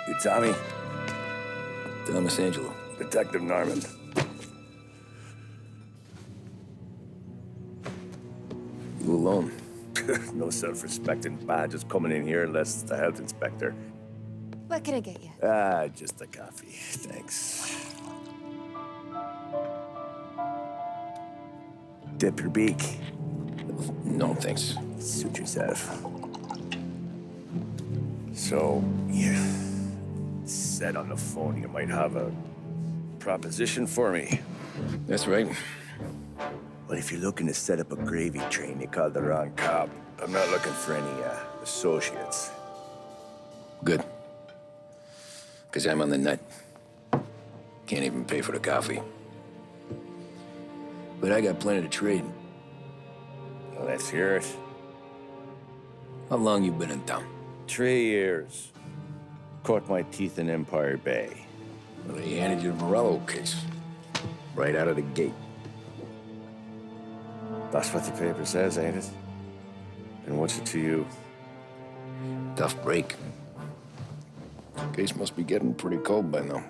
You Tommy? Thomas Angelo. Detective Norman. You alone? No self-respecting badges coming in here unless it's the health inspector. What can I get you? Just a coffee. Thanks. Dip your beak. No, thanks. Suit yourself. So, you said on the phone you might have a proposition for me. That's right. Well, if you're looking to set up a gravy train, you called the wrong cop. I'm not looking for any, associates. Good. Because I'm on the nut. Can't even pay for the coffee. But I got plenty to trade. Well, let's hear it. How long you been in town? 3 years. Caught my teeth in Empire Bay. Well, they handed you the Morello case. Right out of the gate. That's what the paper says, ain't it? And what's it to you? Tough break. Case must be getting pretty cold by now.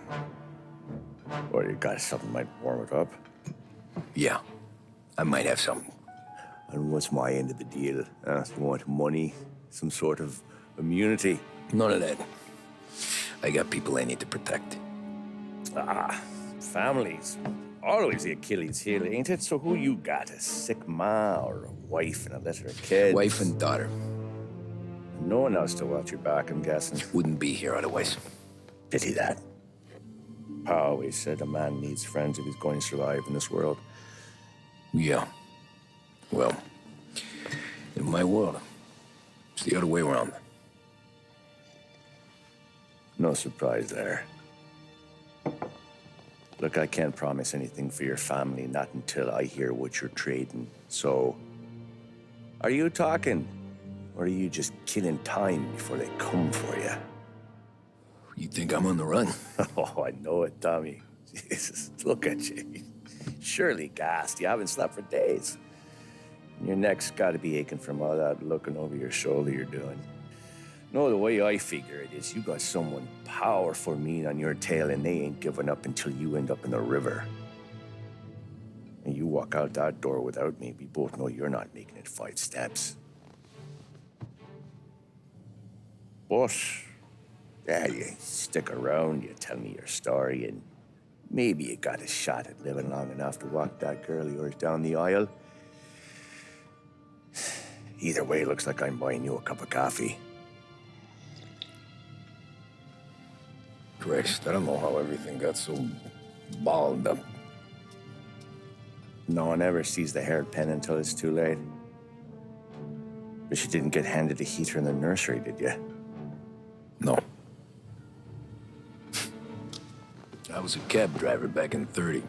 Or you got something might warm it up? Yeah, I might have something. And what's my end of the deal? You want money? Some sort of immunity? None of that. I got people I need to protect. Families. Always the Achilles heel, ain't it? So who you got? A sick ma or a wife and a litter of kids? Wife and daughter. No one else to watch your back, I'm guessing. Wouldn't be here otherwise. Pity that. Pa always said a man needs friends if he's going to survive in this world. Yeah. Well, in my world, it's the other way around. No surprise there. Look, I can't promise anything for your family, not until I hear what you're trading. So, are you talking? Or are you just killing time before they come for you? You think I'm on the run? Oh, I know it, Tommy. Jesus, look at you. Surely gassed. You haven't slept for days. Your neck's got to be aching from all that looking over your shoulder you're doing. No, the way I figure it is you got someone powerful mean on your tail and they ain't giving up until you end up in the river. And you walk out that door without me, we both know you're not making it 5 steps. But, yeah, you stick around, you tell me your story, and maybe you got a shot at living long enough to walk that girl of yours down the aisle. Either way, looks like I'm buying you a cup of coffee. Christ, I don't know how everything got so balled up. No one ever sees the hairpin until it's too late. But you didn't get handed a heater in the nursery, did you? No. I was a cab driver back in '30.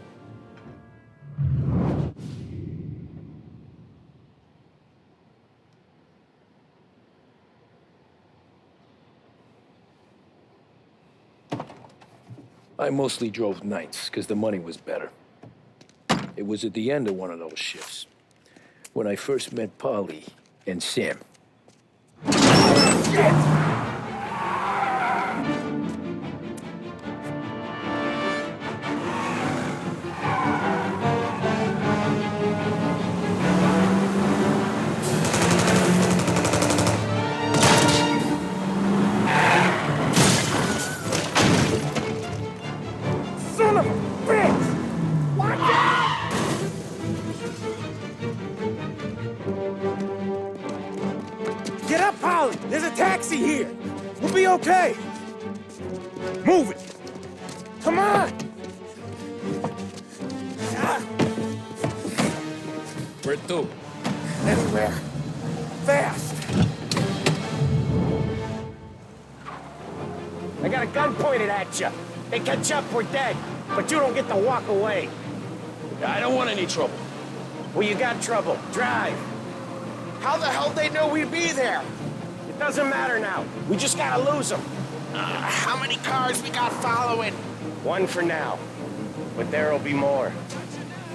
I mostly drove nights, because the money was better. It was at the end of one of those shifts, when I first met Polly and Sam. Son of a bitch! Watch out! Get up, Polly! There's a taxi here! We'll be okay! Move it! Come on! Where to? Anywhere. Fast! I got a gun pointed at you. They catch up, we're dead. But you don't get to walk away. I don't want any trouble. Well, you got trouble. Drive. How the hell they know we'd be there? It doesn't matter now. We just gotta lose them. How many cars we got following? One for now. But there'll be more.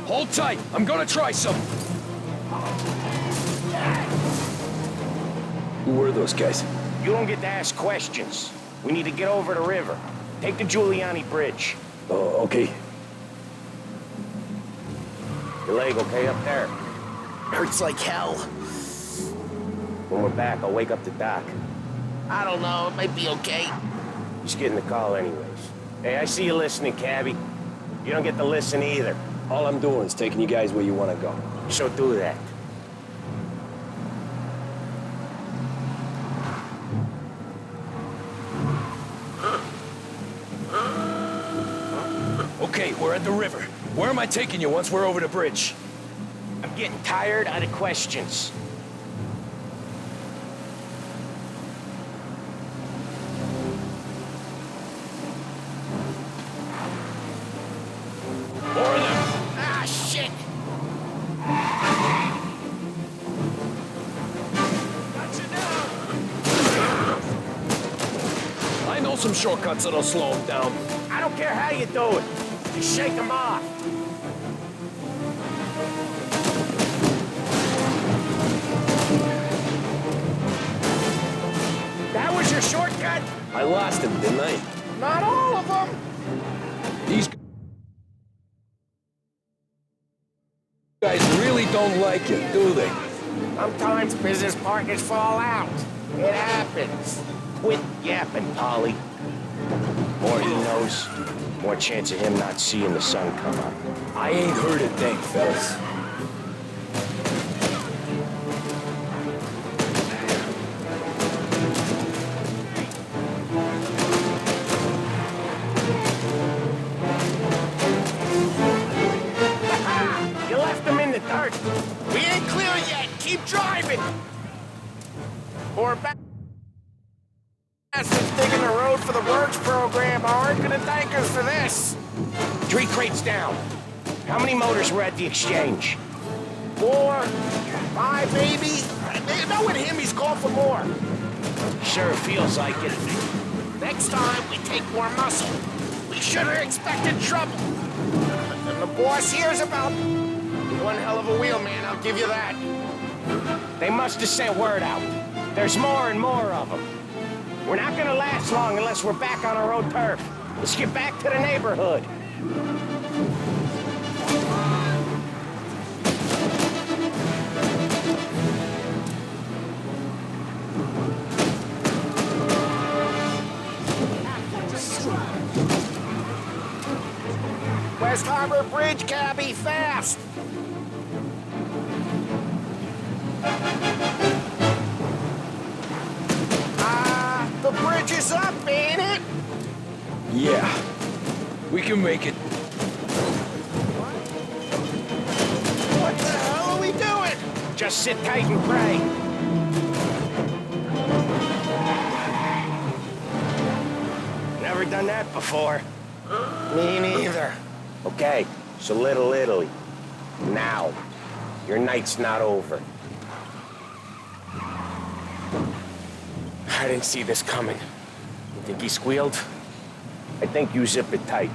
Hold tight. I'm gonna try some. Who were those guys? You don't get to ask questions. We need to get over the river. Take the Giuliani Bridge. Oh, okay. Your leg okay up there? Hurts like hell. When we're back, I'll wake up the doc. I don't know, it might be okay. He's getting the call anyways. Hey, I see you listening, cabbie. You don't get to listen either. All I'm doing is taking you guys where you want to go. So do that. Okay, we're at the river. Where am I taking you once we're over the bridge? I'm getting tired of the questions. More of them. Ah, shit! I know some shortcuts that'll slow them down. I don't care how you do it. Just shake them off. That was your shortcut? I lost him, didn't I? Not all of them. These guys really don't like you, do they? Sometimes business partners fall out. It happens. Quit yapping, Polly. More he knows, more chance of him not seeing the sun come up. I ain't heard a thing, fellas. You left him in the dirt. We ain't clear yet. Keep driving. Or back. Bastards digging the road for the works program aren't gonna thank us for this. 3 crates down. How many motors were at the exchange? 4, 5 maybe. Knowing him, he's called for more. Sure feels like it. Next time, we take more muscle. We should have expected trouble. And the boss hears about one hell of a wheelman, I'll give you that. They must have sent word out. There's more and more of them. We're not gonna last long unless we're back on our own turf. Let's get back to the neighborhood. West Harbor Bridge, cabbie, fast! The bridge is up, ain't it? Yeah. We can make it. What the hell are we doing? Just sit tight and pray. Never done that before. Me neither. Okay, so Little Italy. Now. Your night's not over. I didn't see this coming. You think he squealed? I think you zip it tight.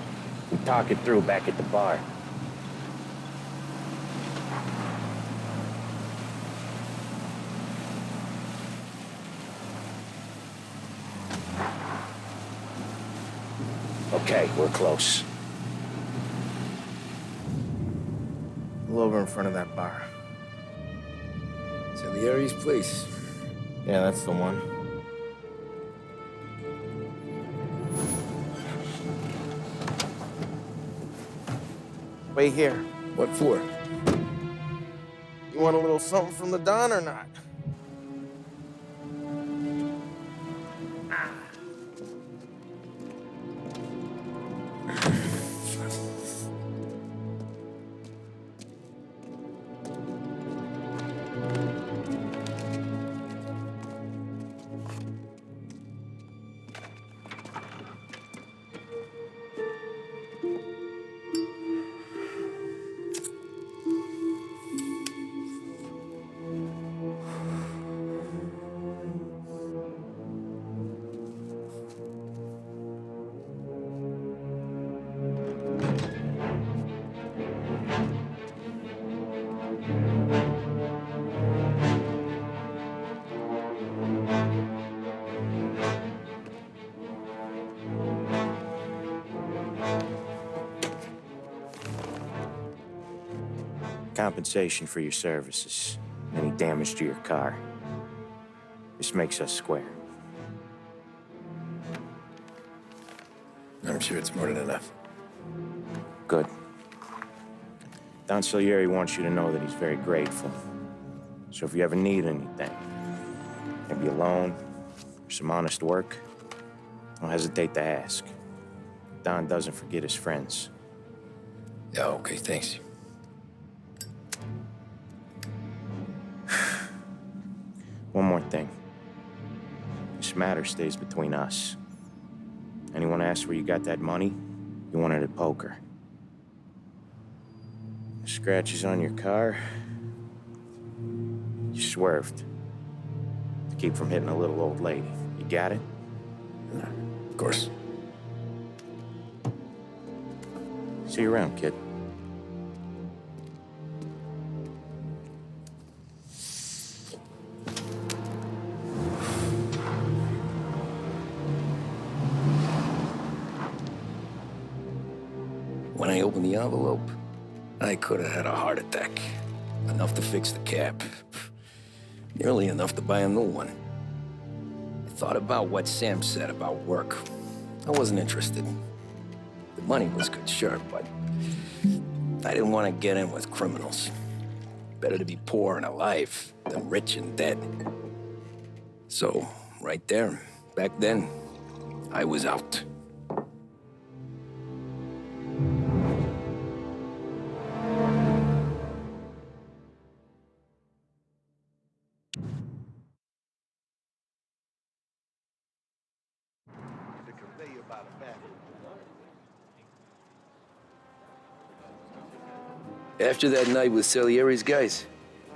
We talk it through back at the bar. Okay, we're close. Pull over in front of that bar. Salieri's place. Yeah, that's the one. Wait here. What for? You want a little something from the Don or not? Compensation for your services. Any damage to your car. This makes us square. I'm sure it's more than enough. Good. Don Salieri wants you to know that he's very grateful. So if you ever need anything, maybe a loan or some honest work, don't hesitate to ask. Don doesn't forget his friends. Yeah, okay, thanks. One more thing. This matter stays between us. Anyone asks where you got that money, you won it at poker. The scratches on your car, you swerved to keep from hitting a little old lady. You got it? Of course. See you around, kid. When I opened the envelope, I could have had a heart attack. Enough to fix the cap. Nearly enough to buy a new one. I thought about what Sam said about work. I wasn't interested. The money was good, sure, but I didn't want to get in with criminals. Better to be poor and alive than rich and dead. So, right there, back then, I was out. After that night with Salieri's guys,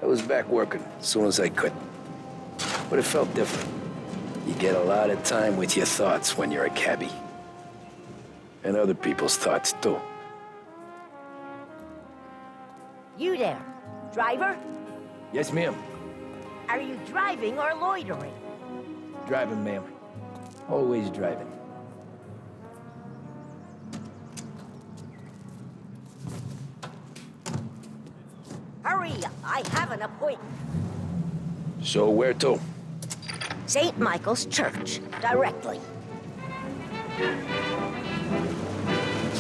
I was back working as soon as I could. But it felt different. You get a lot of time with your thoughts when you're a cabbie. And other people's thoughts, too. You there, driver? Yes, ma'am. Are you driving or loitering? Driving, ma'am. Always driving. Hurry up, I have an appointment. So where to? St. Michael's Church, directly.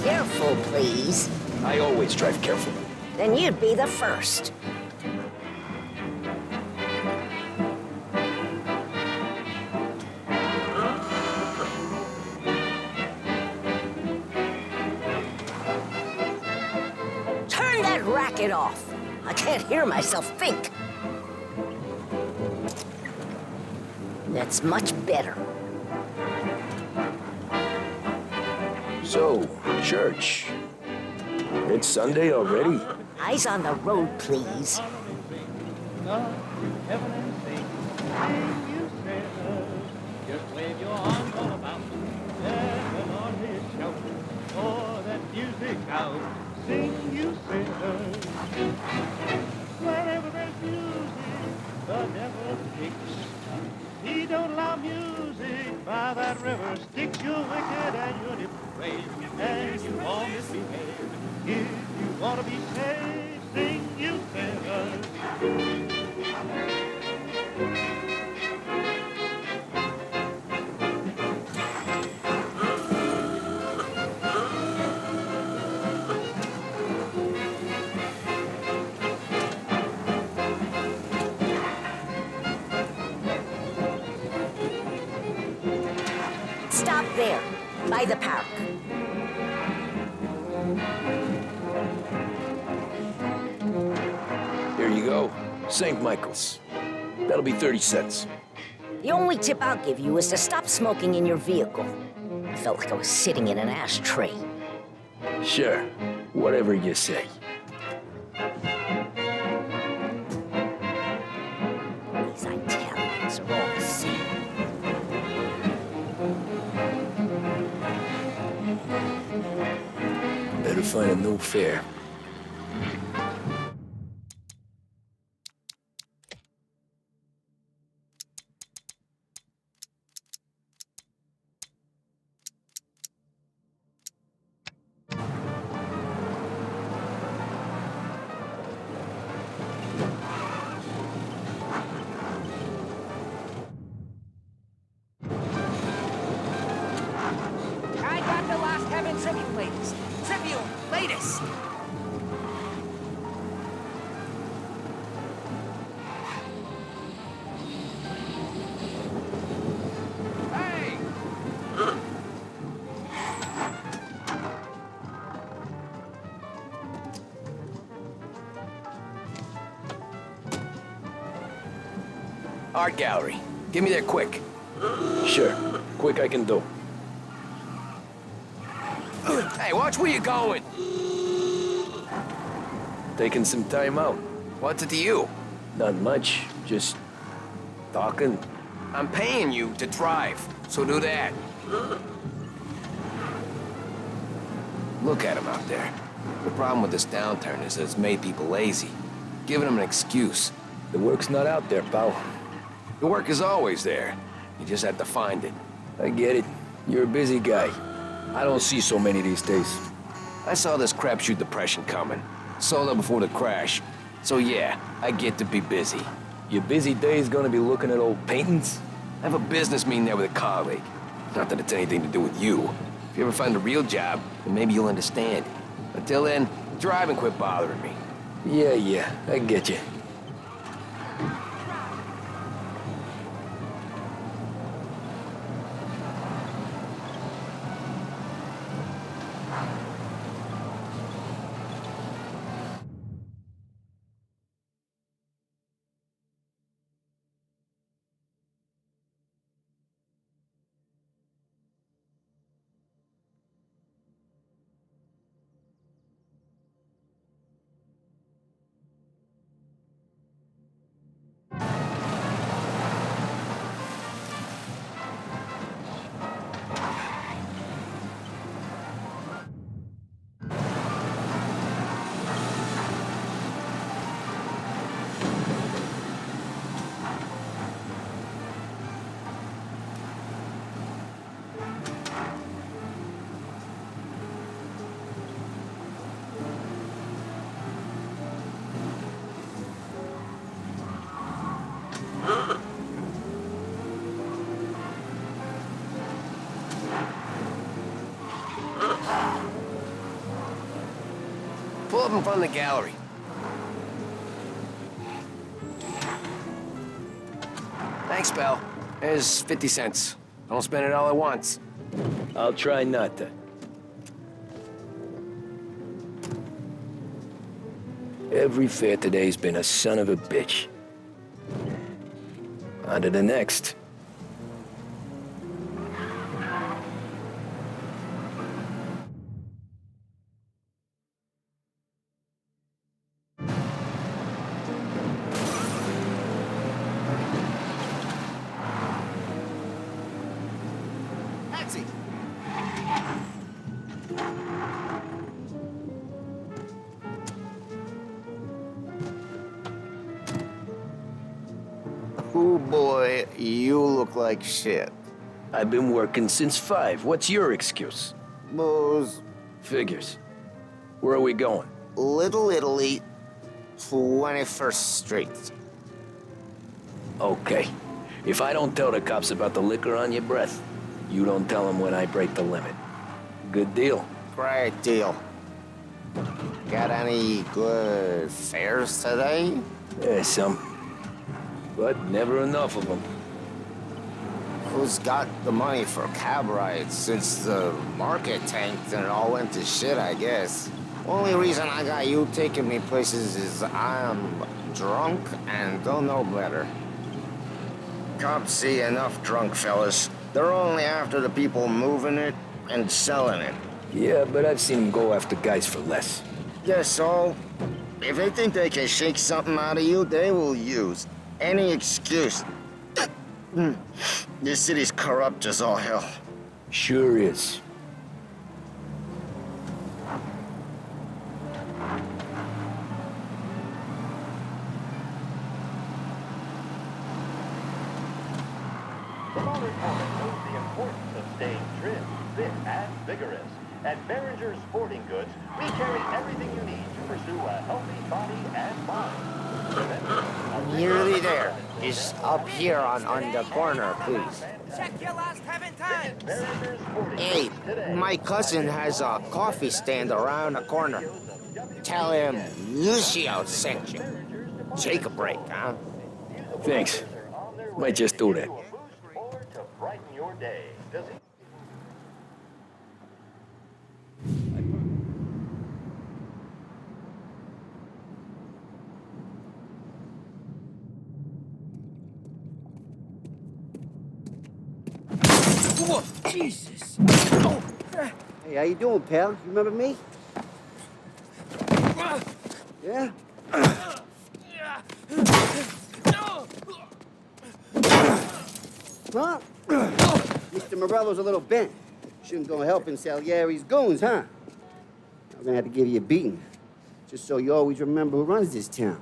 Careful, please. I always drive careful. Then you'd be the first. Turn that racket off. I can't hear myself think. That's much better. So, church. It's Sunday already? Eyes on the road, please. Just wave your arms all about. Let the Lord his shout. Pour that music out. Sing, you sinners. Wherever there's music, the devil kicks. He don't allow music by that river. Sticks you wicked and you're depraved. And you all misbehave. If you want to be saved, sing, you sinners. Stop there, by the park. Here you go. St. Michael's. That'll be 30 cents. The only tip I'll give you is to stop smoking in your vehicle. I felt like I was sitting in an ashtray. Sure. Whatever you say. These Italians are all the same. Better find a new fare. I got the Lost Heaven Tribute latest. Tribute latest. Art gallery. Get me there quick. Sure. Quick I can do. Hey, watch where you're going. Taking some time out. What's it to you? Not much. Just talking. I'm paying you to drive, so do that. Look at him out there. The problem with this downturn is that it's made people lazy, giving them an excuse. The work's not out there, pal. The work is always there. You just have to find it. I get it. You're a busy guy. I don't see so many these days. I saw this crapshoot depression coming. Sold out before the crash. So yeah, I get to be busy. Your busy day's gonna be looking at old paintings? I have a business meeting there with a colleague. Not that it's anything to do with you. If you ever find a real job, then maybe you'll understand. Until then, drive and quit bothering me. Yeah, I get you. Pull up in front of the gallery. Thanks, pal. There's 50 cents. Don't spend it all at once. I'll try not to. Every fair today's been a son of a bitch. On to the next. Taxi! Oh boy, you look like shit. I've been working since 5. What's your excuse? Booze, Figures. Where are we going? Little Italy, 21st Street. Okay. If I don't tell the cops about the liquor on your breath, you don't tell them when I break the limit. Good deal. Great deal. Got any good fares today? Yeah, some. But never enough of them. Who's got the money for cab rides since the market tanked and it all went to shit, I guess? Only reason I got you taking me places is I'm drunk and don't know better. Cops see enough drunk fellas. They're only after the people moving it and selling it. Yeah, but I've seen them go after guys for less. Yes, so if they think they can shake something out of you, they will use any excuse. This city's corrupt as all hell. Sure is. The modern woman knows the importance of staying trim, fit, and vigorous. At Behringer Sporting Goods, we carry everything you need to pursue a healthy body and mind. Remember, Nearly there. Is up here on the corner, please. Check your last having time. Behringer Sporting Hey, Goods today. my cousin has a coffee stand around the corner. Tell him Lucio sent you. Take a break, huh? Thanks. Might just do that. Or to brighten your day. Does he? Whoa, Jesus. Hey, how you doing, pal? You remember me? Yeah? Huh? Mr. Morello's a little bent. Shouldn't go helping Salieri's goons, huh? I'm gonna have to give you a beating. Just so you always remember who runs this town.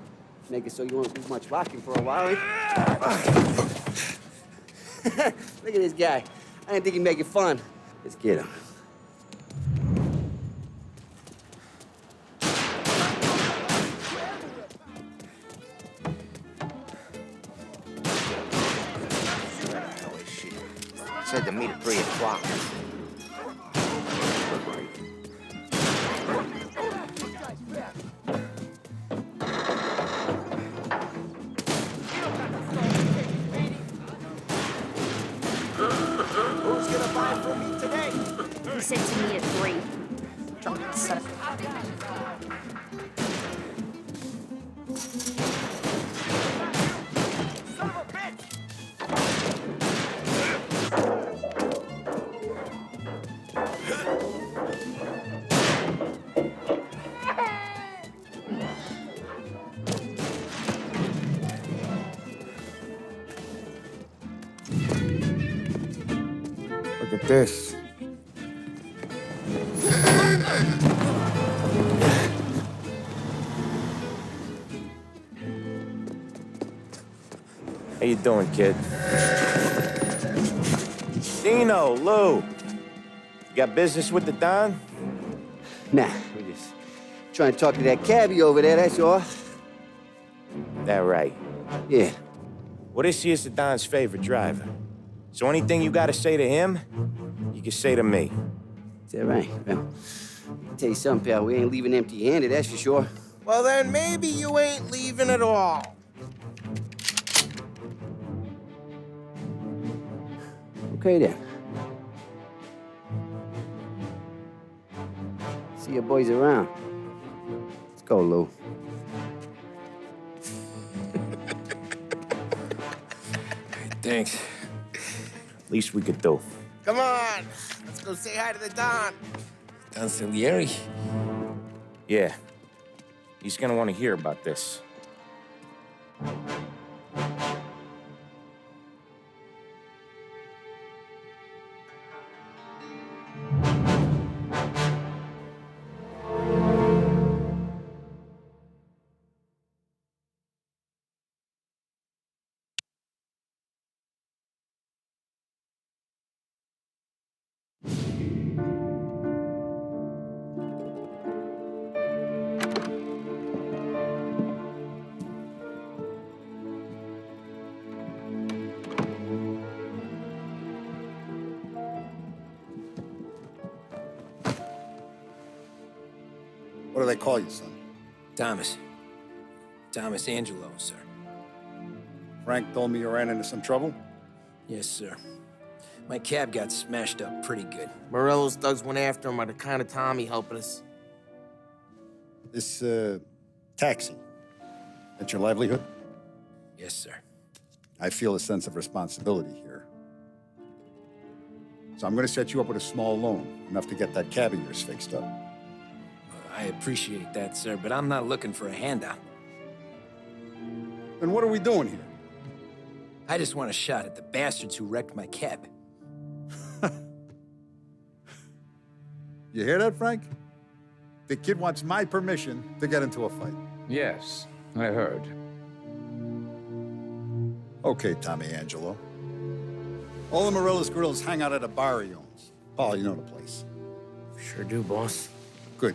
Make it so you won't do much rocking for a while, eh? Look at this guy. I didn't think he'd make it fun. Let's get him. Said to meet at 3 o'clock. Who's gonna buy from me today? He said to me at 3. Drunk son of Look at this. How you doing, kid? Dino, Lou. You got business with the Don? Nah, we're just trying to talk to that cabbie over there, that's all. That right. Yeah. Well, this here's the Don's favorite driver. So anything you gotta say to him, you can say to me. Is that right? Well, I'll tell you something, pal. We ain't leaving empty-handed, that's for sure. Well, then maybe you ain't leaving at all. Okay, then. See your boys around. Let's go, Lou. Thanks. Least we could do. Come on, let's go say hi to the Don. Don Salieri? Yeah. He's gonna want to hear about this. What do they call you, son? Thomas. Thomas Angelo, sir. Frank told me you ran into some trouble? Yes, sir. My cab got smashed up pretty good. Morello's thugs went after him by the kind of Tommy helping us. This, taxi. That's your livelihood? Yes, sir. I feel a sense of responsibility here. So I'm gonna set you up with a small loan, enough to get that cab of yours fixed up. I appreciate that, sir, but I'm not looking for a handout. Then what are we doing here? I just want a shot at the bastards who wrecked my cab. You hear that, Frank? The kid wants my permission to get into a fight. Yes, I heard. Okay, Tommy Angelo. All the Morello's grills hang out at a bar he owns. Paul, you know the place. Sure do, boss. Good.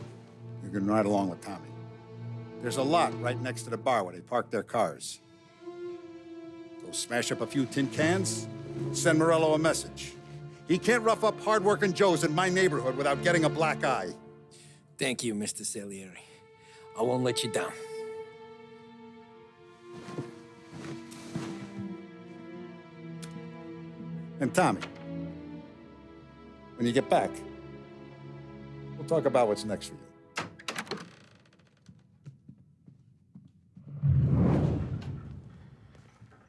You can ride along with Tommy. There's a lot right next to the bar where they park their cars. Go smash up a few tin cans, send Morello a message. He can't rough up hard-working Joes in my neighborhood without getting a black eye. Thank you, Mr. Salieri. I won't let you down. And Tommy, when you get back, we'll talk about what's next for you.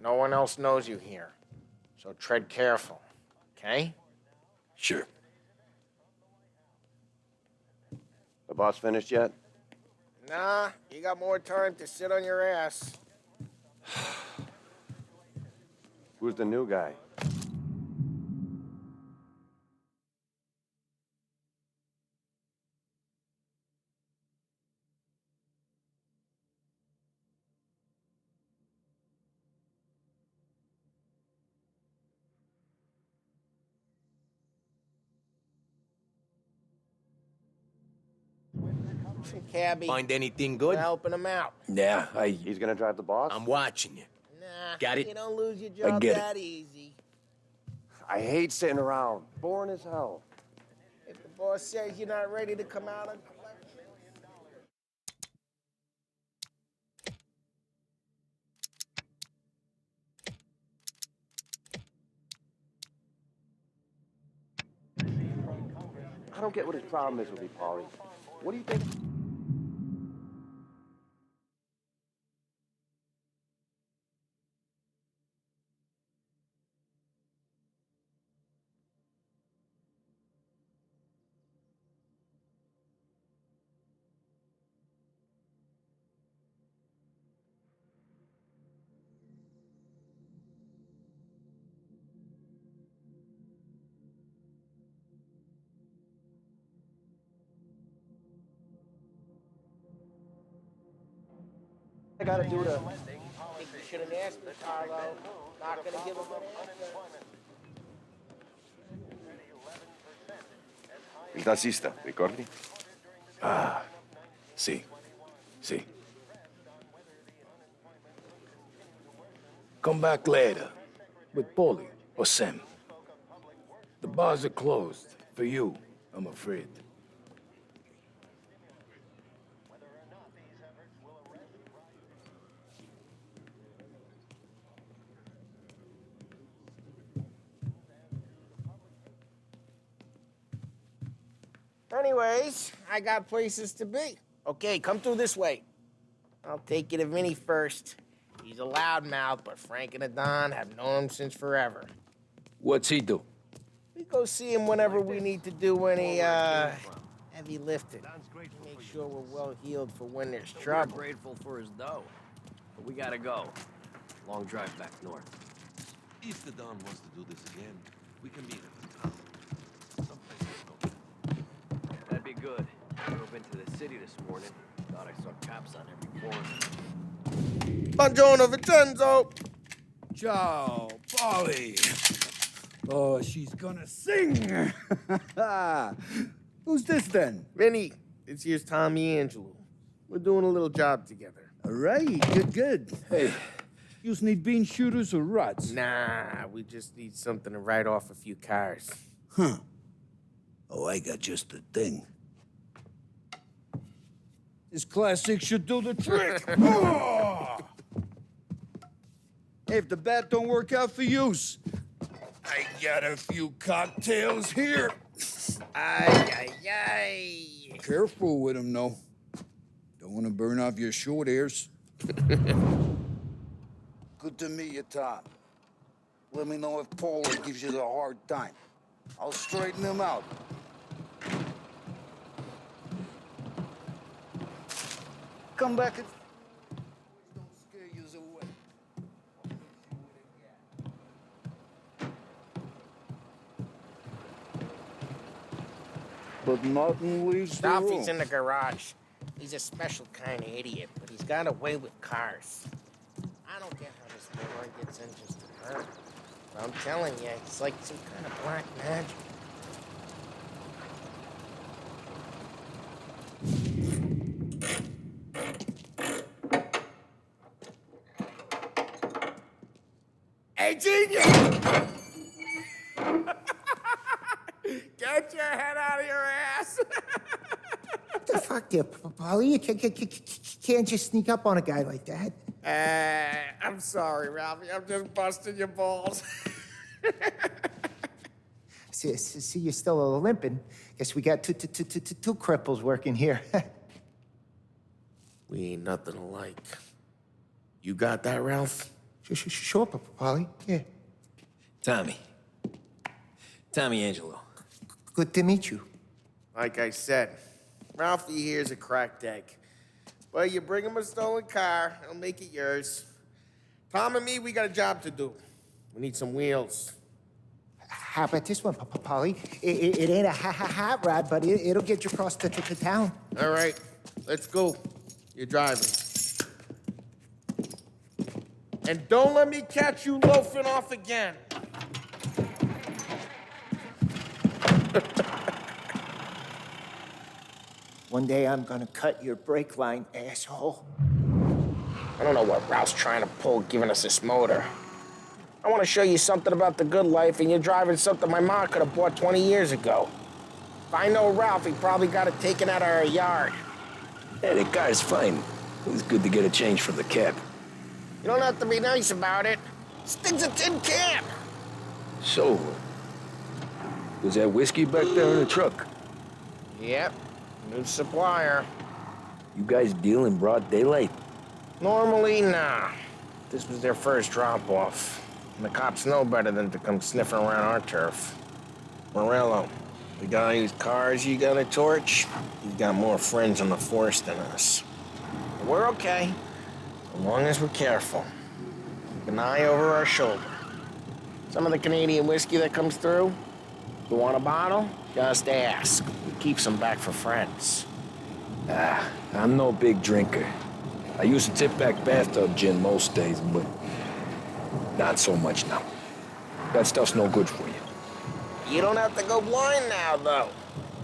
No one else knows you here, so tread careful, okay? Sure. The boss finished yet? Nah, you got more time to sit on your ass. Who's the new guy? Cabby, Find anything good? we're helping him out. Yeah, He's gonna drive the boss? I'm watching you. Nah, Got it? you don't lose your I job get it. that easy. I hate sitting around. Boring as hell. If the boss says you're not ready to come out and collect, I don't get what his problem is with me, Paulie. What do you think? I gotta do to... I think you should have asked me, Carlo. Not gonna give him an answer. Il tassista, ricordi? Ah, sì. Sì. Come back later. With Paulie or Sam. The bars are closed. For you, I'm afraid. Anyways, I got places to be. Okay, come through this way. I'll take you to Vinny first. He's a loudmouth, but Frank and the Don have known him since forever. What's he do? We go see him whenever we need to do any, heavy lifting. Make sure we're well healed for when there's trouble. We're grateful for his dough, but we gotta go. Long drive back north. If the Don wants to do this again, we can meet at the town. Someplace we'll That'd be good. I drove into the city this morning. Thought I saw cops on every corner. Buongiorno, Vincenzo! Ciao, Polly. Oh, she's gonna sing. Who's this then? Vinny, this here's Tommy Angelo. We're doing a little job together. All right, good. Hey, you need bean shooters or rods? Nah, we just need something to write off a few cars. Huh. Oh, I got just the thing. This classic should do the trick. Oh! Hey, if the bat don't work out for use, I got a few cocktails here. Ay, ay, ay. Careful with them, though. Don't want to burn off your short hairs. Good to meet you, Tom. Let me know if Paulie gives you the hard time. I'll straighten him out. Come back and... Don't scare yous away. But Martin leaves the room. Ralphie's in the garage. He's a special kind of idiot, but he's got a way with cars. I don't get how this boy gets engines to burn. But I'm telling you, it's like some kind of black magic. Hey, genius! Get your head out of your ass! What the fuck there, Polly? You can't just sneak up on a guy like that. I'm sorry, Ralphie. I'm just busting your balls. See, you're still limping. Guess we got two cripples working here. We ain't nothing alike. You got that, Ralph? Sure, Polly. Yeah. Tommy. Tommy Angelo. Good to meet you. Like I said, Ralphie here's a cracked egg. But you bring him a stolen car, he'll make it yours. Tom and me, we got a job to do. We need some wheels. How about this one, Polly? It ain't a hot rod, but it'll get you across to town. All right, let's go. You're driving. And don't let me catch you loafing off again. One day I'm gonna cut your brake line, asshole. I don't know what Ralph's trying to pull giving us this motor. I want to show you something about the good life, and you're driving something my mom could have bought 20 years ago. If I know Ralph, he probably got it taken out of our yard. Yeah, the car's fine. It's good to get a change from the cab. You don't have to be nice about it. This thing's a tin can. So, was that whiskey back there in the truck? Yep, new supplier. You guys deal in broad daylight? Normally, nah. This was their first drop-off. And the cops know better than to come sniffing around our turf. Morello, the guy whose cars you got a torch, he's got more friends on the force than us. But we're okay, as long as we're careful. Keep an eye over our shoulder. Some of the Canadian whiskey that comes through, you want a bottle? Just ask. We keep some back for friends. I'm no big drinker. I used to tip back bathtub gin most days, but not so much now. That stuff's no good for you. You don't have to go blind now, though.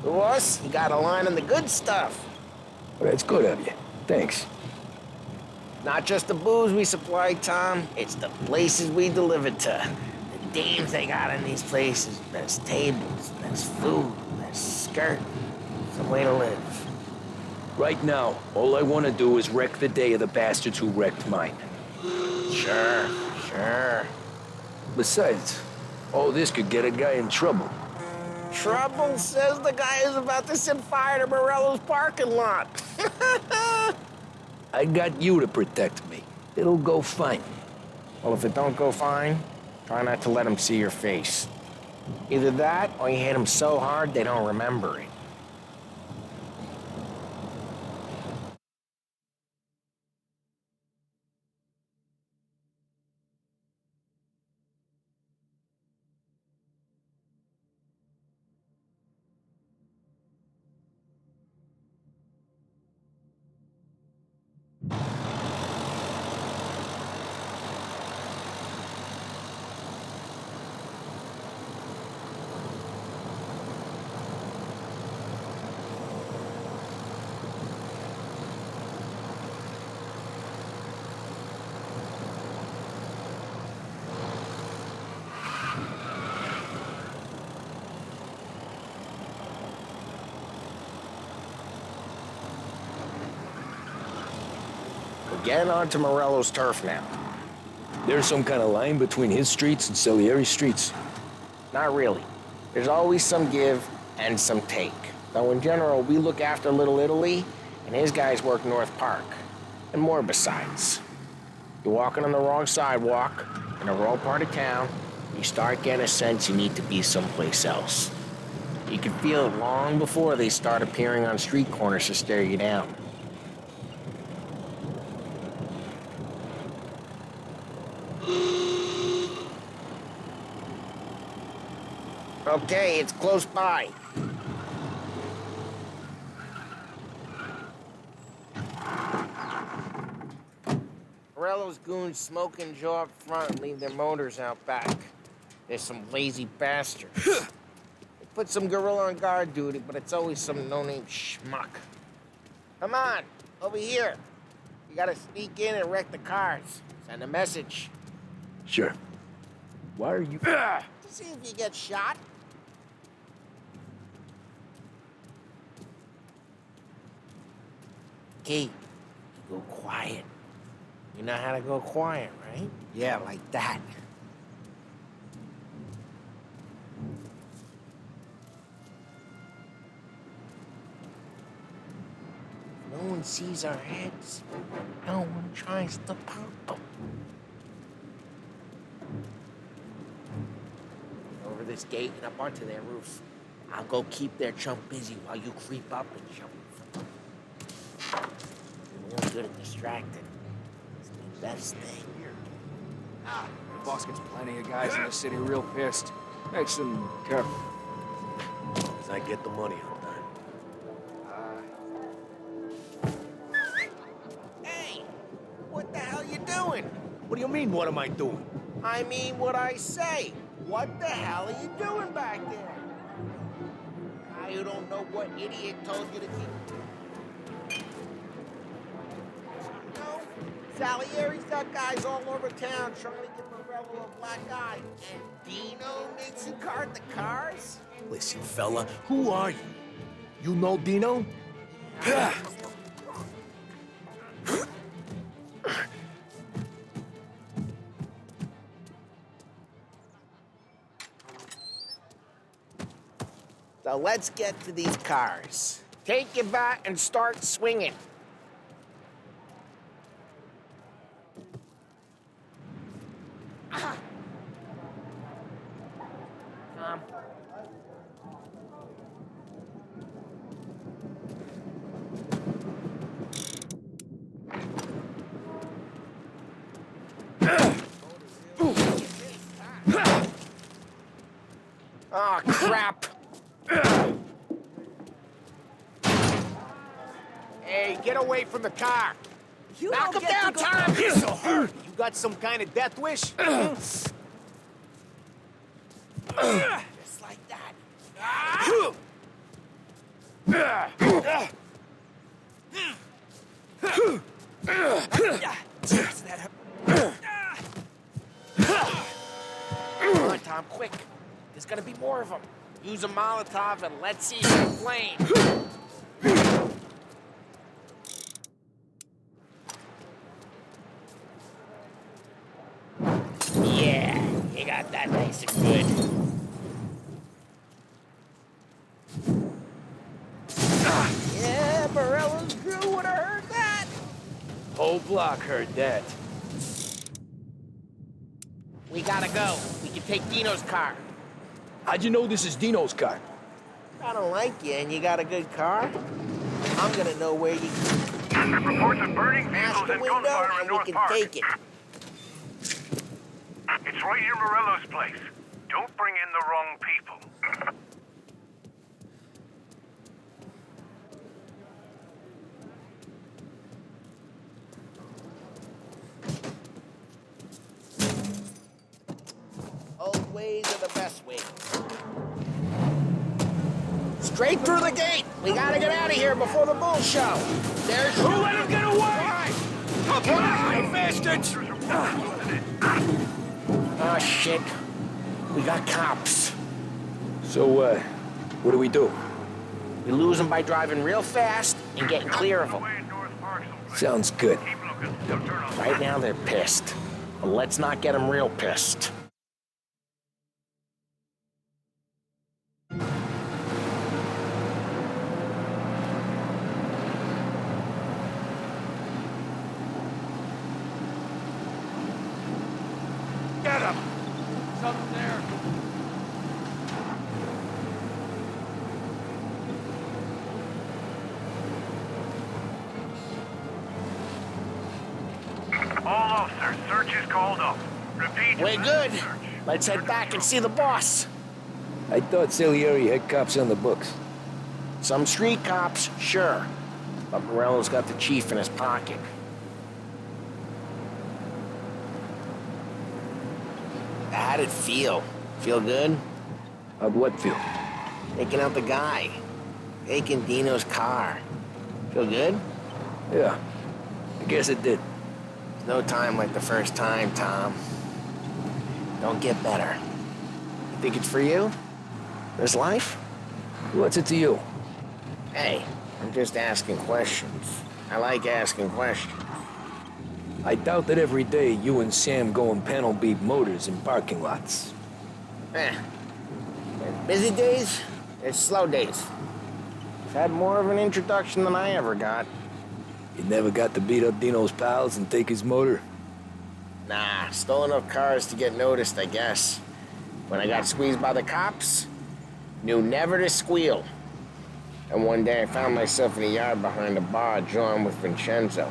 To us, you got a line on the good stuff. Well, that's good of you. Thanks. Not just the booze we supply, Tom. It's the places we deliver to. The dames they got in these places. Best tables, best food, best skirt. Some way to live. Right now, all I want to do is wreck the day of the bastards who wrecked mine. Sure. Besides, all this could get a guy in trouble. Trouble, says the guy who's about to set fire to Morello's parking lot. I got you to protect me. It'll go fine. Well, if it don't go fine, try not to let them see your face. Either that, or you hit them so hard they don't remember it. Get onto Morello's turf now. There's some kind of line between his streets and Salieri's streets? Not really. There's always some give and some take. Though in general, we look after Little Italy, and his guys work North Park. And more besides. You're walking on the wrong sidewalk, in the wrong part of town, you start getting a sense you need to be someplace else. You can feel it long before they start appearing on street corners to stare you down. Okay, it's close by. Morello's goons smoke and jaw up front and leave their motors out back. They're some lazy bastards. They put some gorilla on guard duty, but it's always some no-name schmuck. Come on, over here. You gotta sneak in and wreck the cars. Send a message. Sure. Why are you... To see if you get shot. Key, you go quiet. You know how to go quiet, right? Yeah, like that. No one sees our heads. No one tries to pop them. Over this gate and up onto their roof. I'll go keep their chump busy while you creep up and jump. I'm real good at distracting. It's the best thing. Boss gets plenty of guys in the city real pissed. Makes them careful. As I get the money on time. Hey! What the hell you doing? What do you mean, what am I doing? I mean what I say. What the hell are you doing back there? Guy who don't know what idiot told you to keep... No? Salieri's got guys all over town trying to give Morello a black eye. And Dino makes him cart the cars? Listen, fella, who are you? You know Dino? So let's get to these cars. Take your bat and start swinging. Oh, crap. Hey, get away from the car. Knock him down, Tom! This'll hurt! You got some kind of death wish? Just like that. Come on, Tom, quick. There's gonna be more of them. Use a Molotov and let's see some flame. Yeah, you got that nice and good. Yeah, Morello's crew would have heard that. Whole block heard that. We gotta go. We can take Dino's car. How'd you know this is Dino's car? I don't like you and you got a good car. I'm gonna know where you Reports of burning smash vehicles the and window gunfire in and we North can Park. take it. It's right near Morello's place. Don't bring in the wrong people. Old ways are the best ways. Straight through the gate. We gotta get out of here before the bull show. There's Who let him get away? Come on, you bastards! Oh, shit. We got cops. So, what do we do? We lose them by driving real fast and getting clear of them. Sounds good. Right now, they're pissed. But let's not get them real pissed. Get him! Something there. All officers, search is called up. Repeat. We're good. Let's head back and see the boss. I thought Salieri had cops on the books. Some street cops, sure. But Morello's got the chief in his pocket. How'd it feel? Feel good? How'd what feel? Taking out the guy. Taking Dino's car. Feel good? Yeah, I guess it did. No time like the first time, Tom. Don't get better. You think it's for you? This life? What's it to you? Hey, I'm just asking questions. I like asking questions. I doubt that every day you and Sam go and panel beat motors in parking lots. There's busy days, there's slow days. I've had more of an introduction than I ever got. You never got to beat up Dino's pals and take his motor? Nah, stole enough cars to get noticed, I guess. When I got squeezed by the cops, Knew never to squeal. And one day I found myself in the yard behind a bar drawing with Vincenzo.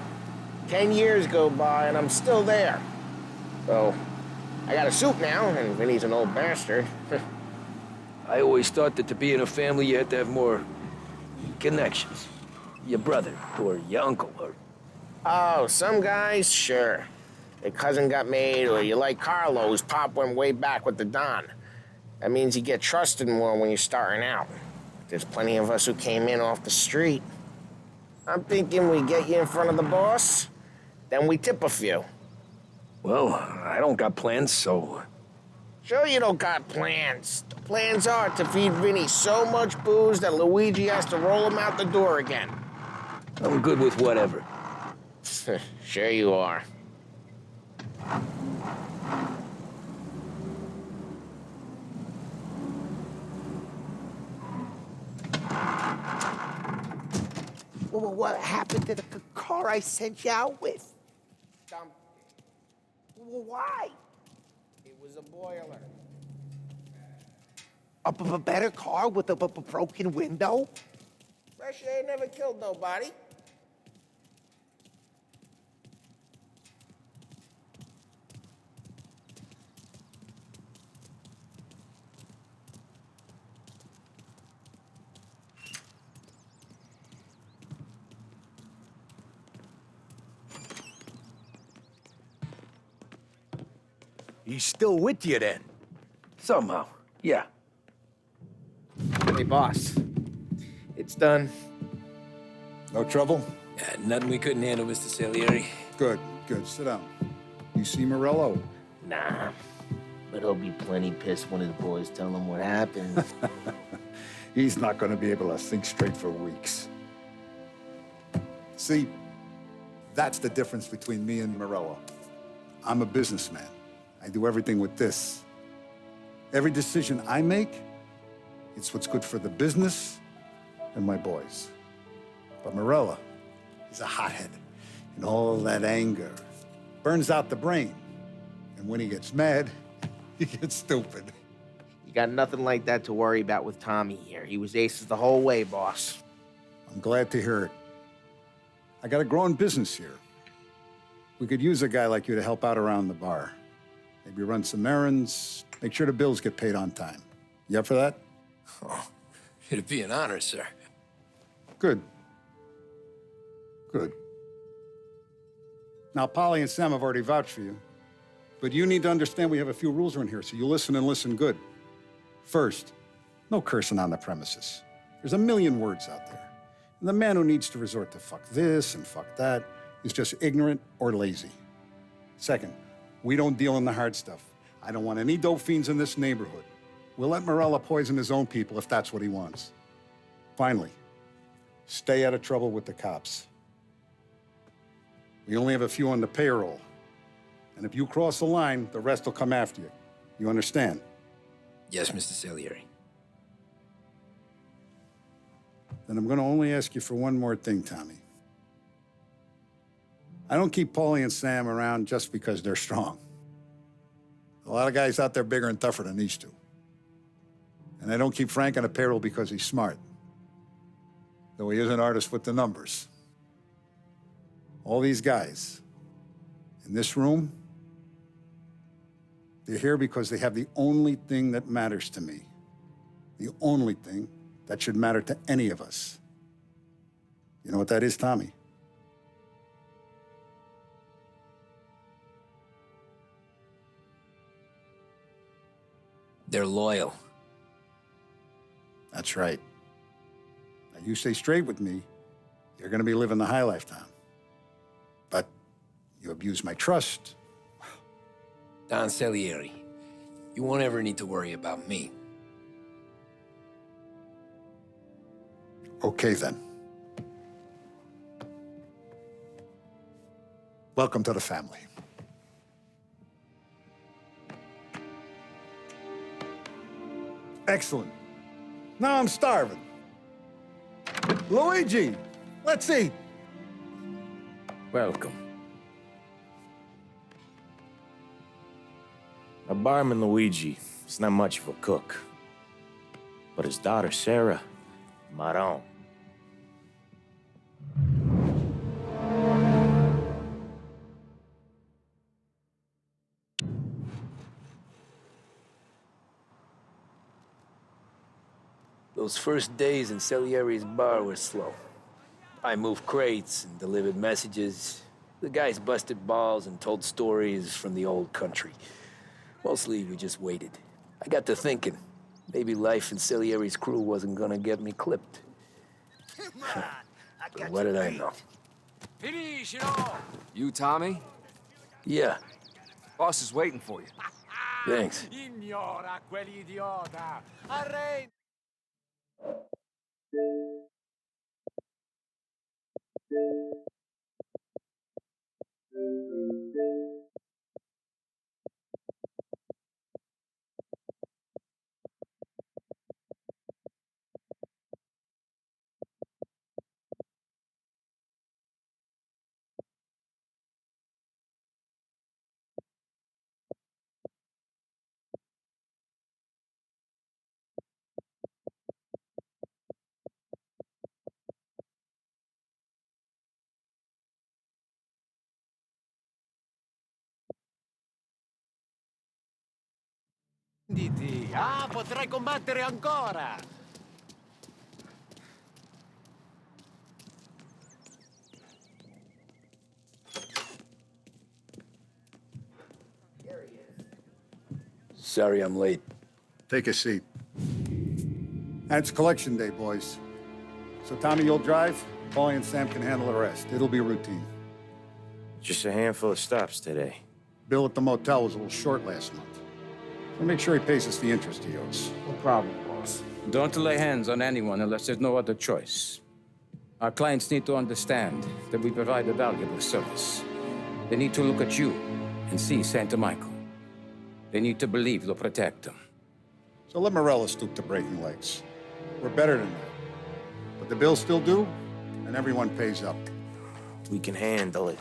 10 years go by and I'm still there. So, I got a suit now, and Vinny's an old bastard. I always thought that to be in a family you had to have more connections. Your brother, or your uncle, or... Oh, some guys, sure. Their cousin got made, or you like Carlos, Pop went way back with the Don. That means you get trusted more when you're starting out. There's plenty of us who came in off the street. I'm thinking we get you in front of the boss, then we tip a few. Well, I don't got plans, so... Sure you don't got plans. The plans are to feed Vinny so much booze that Luigi has to roll him out the door again. I'm good with whatever. Sure you are. Well, what happened to the car I sent you out with? Well, why? It was a boiler. A better car with a broken window? Fresh air never killed nobody. He's still with you, then? Somehow, yeah. Hey, boss. It's done. No trouble? Yeah, nothing we couldn't handle, Mr. Salieri. Good, good. Sit down. You see Morello? Nah, but he'll be plenty pissed when his boys tell him what happened. He's not going to be able to think straight for weeks. See, that's the difference between me and Morello. I'm a businessman. I do everything with this. Every decision I make, it's what's good for the business and my boys. But Morello, he's a hothead. And all that anger burns out the brain. And when he gets mad, he gets stupid. You got nothing like that to worry about with Tommy here. He was aces the whole way, boss. I'm glad to hear it. I got a growing business here. We could use a guy like you to help out around the bar. Maybe run some errands, make sure the bills get paid on time. You up for that? Oh, it'd be an honor, sir. Good. Good. Now, Polly and Sam have already vouched for you. But you need to understand we have a few rules around here, so you listen and listen good. First, no cursing on the premises. There's a million words out there. And the man who needs to resort to fuck this and fuck that is just ignorant or lazy. Second, we don't deal in the hard stuff. I don't want any dope fiends in this neighborhood. We'll let Morello poison his own people if that's what he wants. Finally, stay out of trouble with the cops. We only have a few on the payroll. And if you cross the line, the rest will come after you. You understand? Yes, Mr. Salieri. Then I'm going to only ask you for one more thing, Tommy. I don't keep Paulie and Sam around just because they're strong. A lot of guys out there bigger and tougher than these two. And I don't keep Frank on a payroll because he's smart. Though he is an artist with the numbers. All these guys in this room, they're here because they have the only thing that matters to me. The only thing that should matter to any of us. You know what that is, Tommy? They're loyal. That's right. Now, you stay straight with me, you're gonna be living the high life, Tom. But you abuse my trust. Don Salieri, you won't ever need to worry about me. Okay, then. Welcome to the family. Excellent. Now I'm starving. Luigi, let's eat. Welcome. A barman Luigi is not much of a cook. But his daughter, Sarah, Maron. Those first days in Salieri's bar were slow. I moved crates and delivered messages. The guys busted balls and told stories from the old country. Mostly, we just waited. I got to thinking, maybe life in Salieri's crew wasn't gonna get me clipped. But what did I know? You, Tommy? Yeah. Boss is waiting for you. Thanks. Ignora quell'idiota! Arrendi! Ah, potrai combattere ancora! Sorry I'm late. Take a seat. And it's collection day, boys. So, Tommy, you'll drive. Paulie and Sam can handle the rest. It'll be routine. Just a handful of stops today. Bill at the motel was a little short last month. So make sure he pays us the interest he owes. No problem, boss. Don't lay hands on anyone unless there's no other choice. Our clients need to understand that we provide a valuable service. They need to look at you and see Santa Michael. They need to believe you'll protect them. So let Morella stoop to breaking legs. We're better than that. But the bill's still due, and everyone pays up. We can handle it.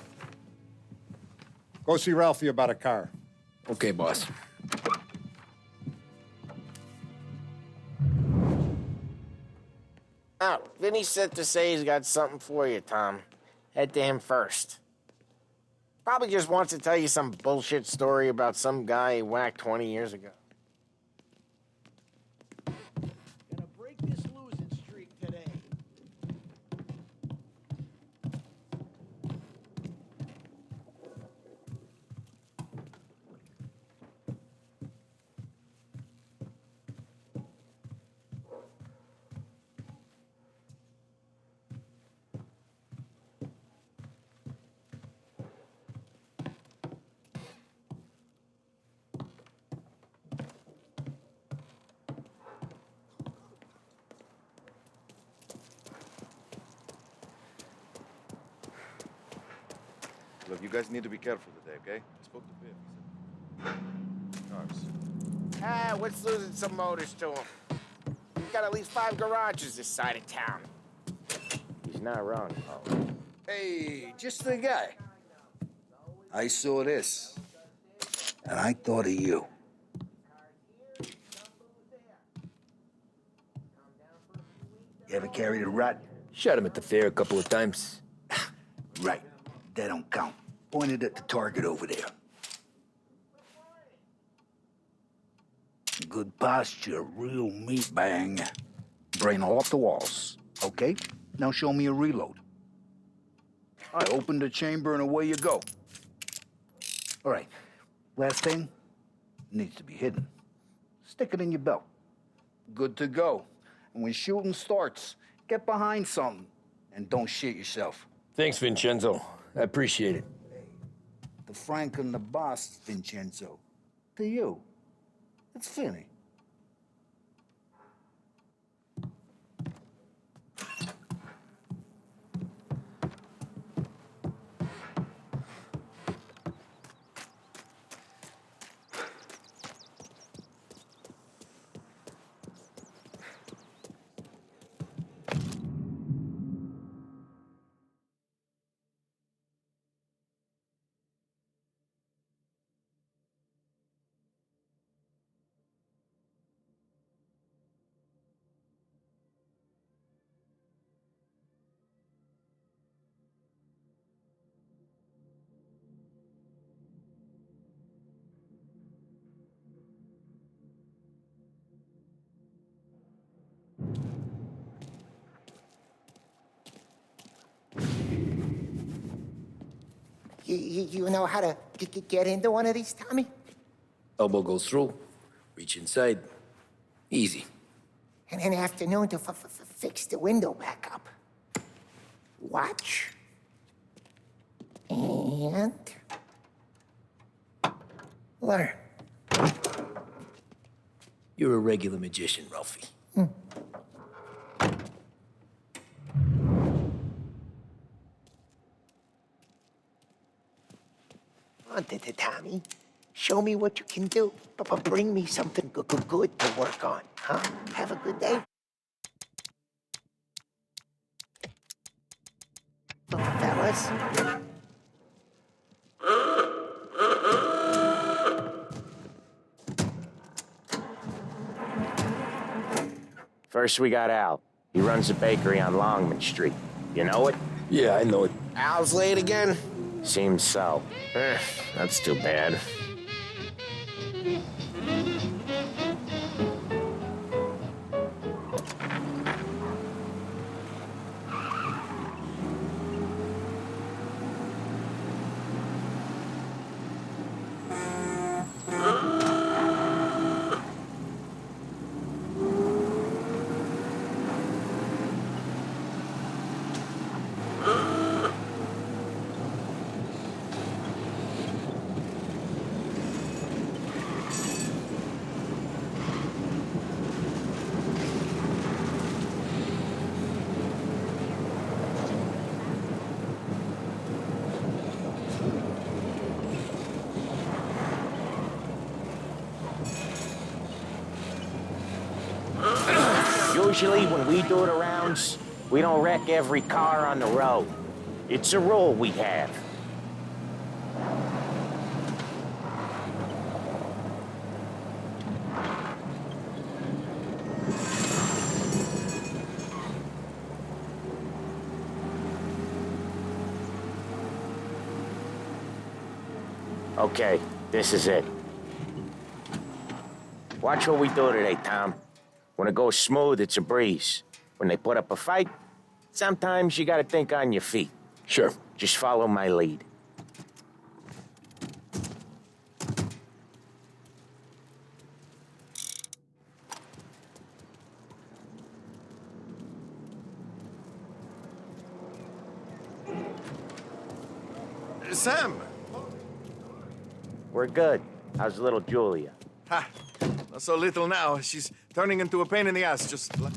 Go see Ralphie about a car. Okay, boss. Oh, Vinny said to say he's got something for you, Tom. Head to him first. Probably just wants to tell you some bullshit story about some guy he whacked 20 years ago. Gonna break this losing streak today. Look, you guys need to be careful today, okay? I spoke to Biff. He said... Cars. Ah, what's losing some motors to him? He's got at least 5 garages this side of town. He's not wrong, Paul. Hey, just the guy. I saw this, and I thought of you. You ever carried a rat? Shot him at the fair a couple of times. Right. That don't count. Pointed at the target over there. Good posture, real meat bang. Brain all off the walls. Okay? Now show me a reload. All right, open the chamber and away you go. All right. Last thing needs to be hidden. Stick it in your belt. Good to go. And when shooting starts, get behind something and don't shit yourself. Thanks, Vincenzo. I appreciate it. The Frank and the boss, Vincenzo. To you, it's Finny. You know how to get into one of these, Tommy? Elbow goes through, reach inside. Easy. And an afternoon to fix the window back up. Watch. And... learn. You're a regular magician, Ralphie. On to Tommy. Show me what you can do, but bring me something good to work on, huh? Have a good day. Fellas. First, we got Al. He runs a bakery on Longman Street. You know it? Yeah, I know it. Al's late again? Seems so. That's too bad. Usually when we do the rounds, we don't wreck every car on the road. It's a rule we have. Okay, this is it. Watch what we do today, Tom. When it goes smooth, it's a breeze. When they put up a fight, sometimes you gotta think on your feet. Sure. Just follow my lead. Sam! We're good. How's little Julia? Ha! Not so little now. She's turning into a pain in the ass, just like...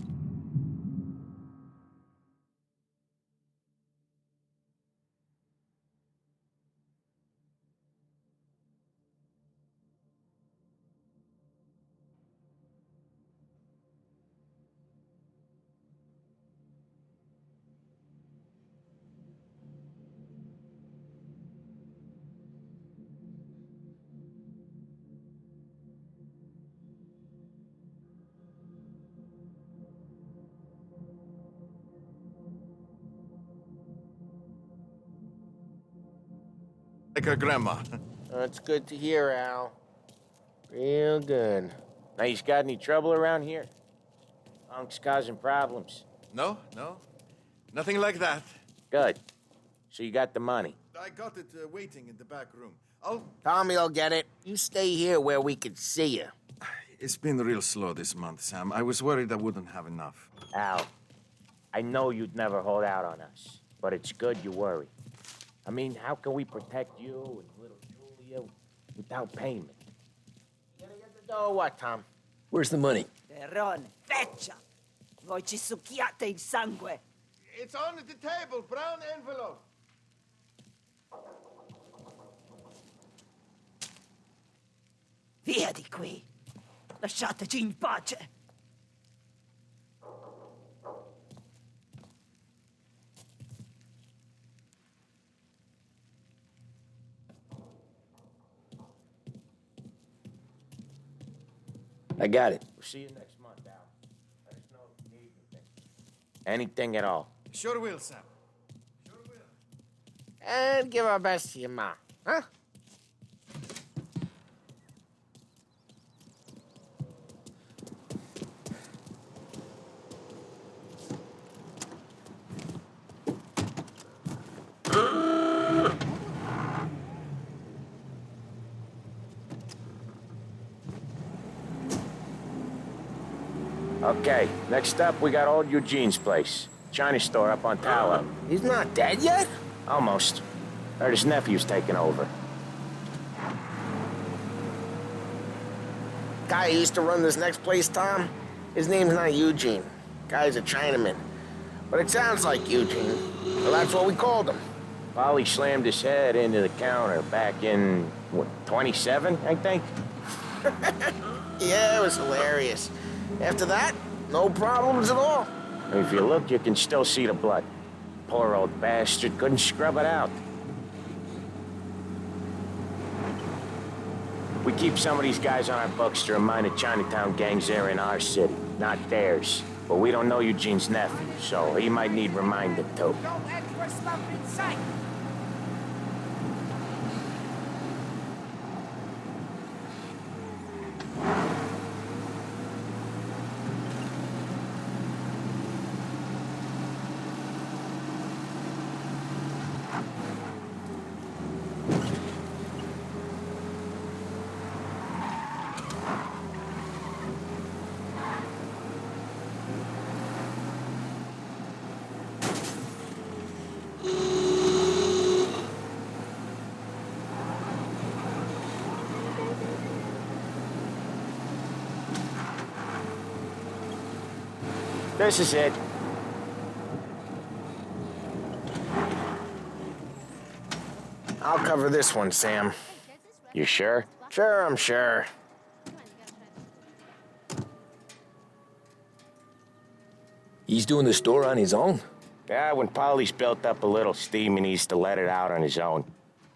her grandma. That's good to hear, Al. Real good. Now, you got any trouble around here? Punk's causing problems. No. Nothing like that. Good. So you got the money. I got it waiting in the back room. Tommy'll get it. You stay here where we can see you. It's been real slow this month, Sam. I was worried I wouldn't have enough. Al, I know you'd never hold out on us, but it's good you worry. I mean, how can we protect you and little Julia without payment? You gonna get the dough or what, Tom? Where's the money? Terrone, feccia! Voi ci succhiate il sangue! It's on the table, brown envelope. Via di qui! Lasciateci in pace! I got it. We'll see you next month, Al. Let us know if you need anything. Anything at all. Sure will, Sam. And give our best to your ma, huh? Okay, next up, we got old Eugene's place. China store up on Tower. He's not dead yet? Almost. Heard his nephew's taking over. Guy who used to run this next place, Tom, his name's not Eugene. Guy's a Chinaman. But it sounds like Eugene. Well, that's what we called him. Polly slammed his head into the counter back in, what, 27, I think? Yeah, it was hilarious. After that, no problems at all. If you look, you can still see the blood. Poor old bastard couldn't scrub it out. We keep some of these guys on our books to remind the Chinatown gangs they're in our city, not theirs. But we don't know Eugene's nephew, so he might need reminded too. Don't let your stuff inside. This is it. I'll cover this one, Sam. You sure? Sure, I'm sure. He's doing the store on his own? Yeah, when Polly's built up a little steam, he needs to let it out on his own.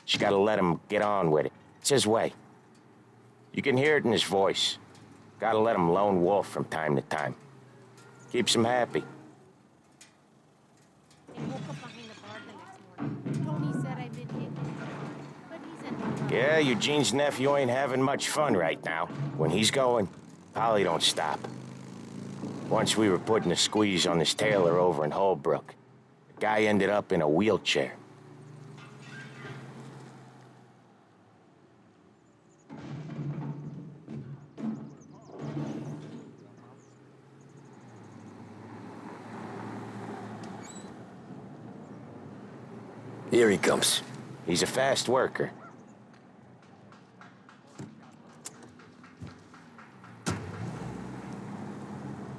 Just gotta let him get on with it. It's his way. You can hear it in his voice. Gotta let him lone wolf from time to time. Keeps him happy. Yeah, Eugene's nephew ain't having much fun right now. When he's going, Polly don't stop. Once we were putting a squeeze on this tailor over in Holbrook. The guy ended up in a wheelchair. Here he comes. He's a fast worker.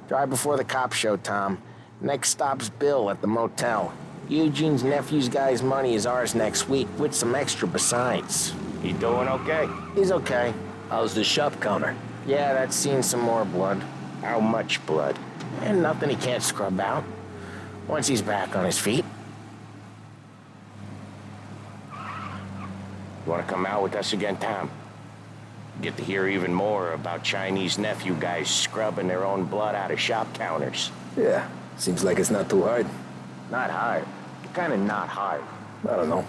Drive before the cops show, Tom. Next stop's Bill at the motel. Eugene's nephew's guy's money is ours next week, with some extra besides. He doing okay? He's okay. How's the shop counter? Yeah, that's seen some more blood. How much blood? And nothing he can't scrub out. Once he's back on his feet. You want to come out with us again, Tom? Get to hear even more about Chinese nephew guys scrubbing their own blood out of shop counters. Yeah, seems like it's not too hard. Not hard. Kind of not hard. I don't know.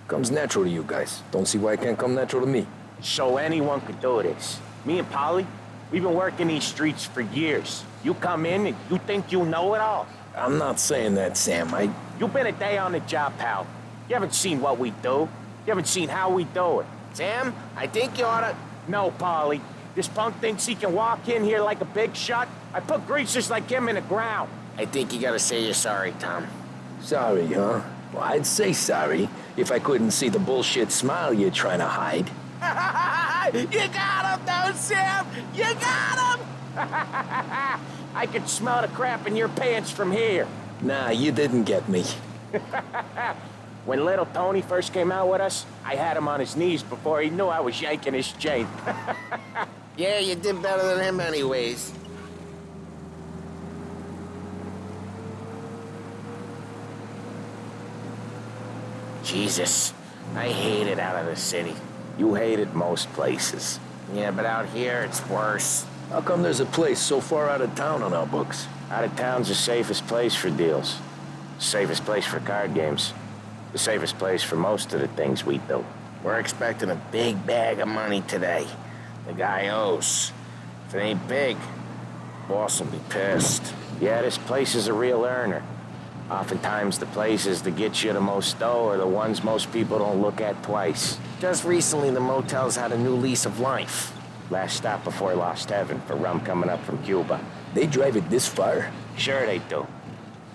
Comes natural to you guys. Don't see why it can't come natural to me. So anyone could do this. Me and Polly, we've been working these streets for years. You come in and you think you know it all. I'm not saying that, Sam. You've been a day on the job, pal. You haven't seen what we do. You haven't seen how we do it. Sam, I think you oughta... No, Polly. This punk thinks he can walk in here like a big shot. I put greasers like him in the ground. I think you gotta say you're sorry, Tom. Sorry, huh? Well, I'd say sorry if I couldn't see the bullshit smile you're trying to hide. You got him, though, Sam! You got him! I could smell the crap in your pants from here. Nah, you didn't get me. When little Tony first came out with us, I had him on his knees before he knew I was yanking his chain. Yeah, you did better than him anyways. Jesus, I hate it out of the city. You hate it most places. Yeah, but out here, it's worse. How come there's a place so far out of town on our books? Out of town's the safest place for deals. Safest place for card games. The safest place for most of the things we do. We're expecting a big bag of money today. The guy owes. If it ain't big, boss will be pissed. Yeah, this place is a real earner. Oftentimes the places that get you the most dough are the ones most people don't look at twice. Just recently, the motel's had a new lease of life. Last stop before Lost Heaven for rum coming up from Cuba. They drive it this far? Sure they do.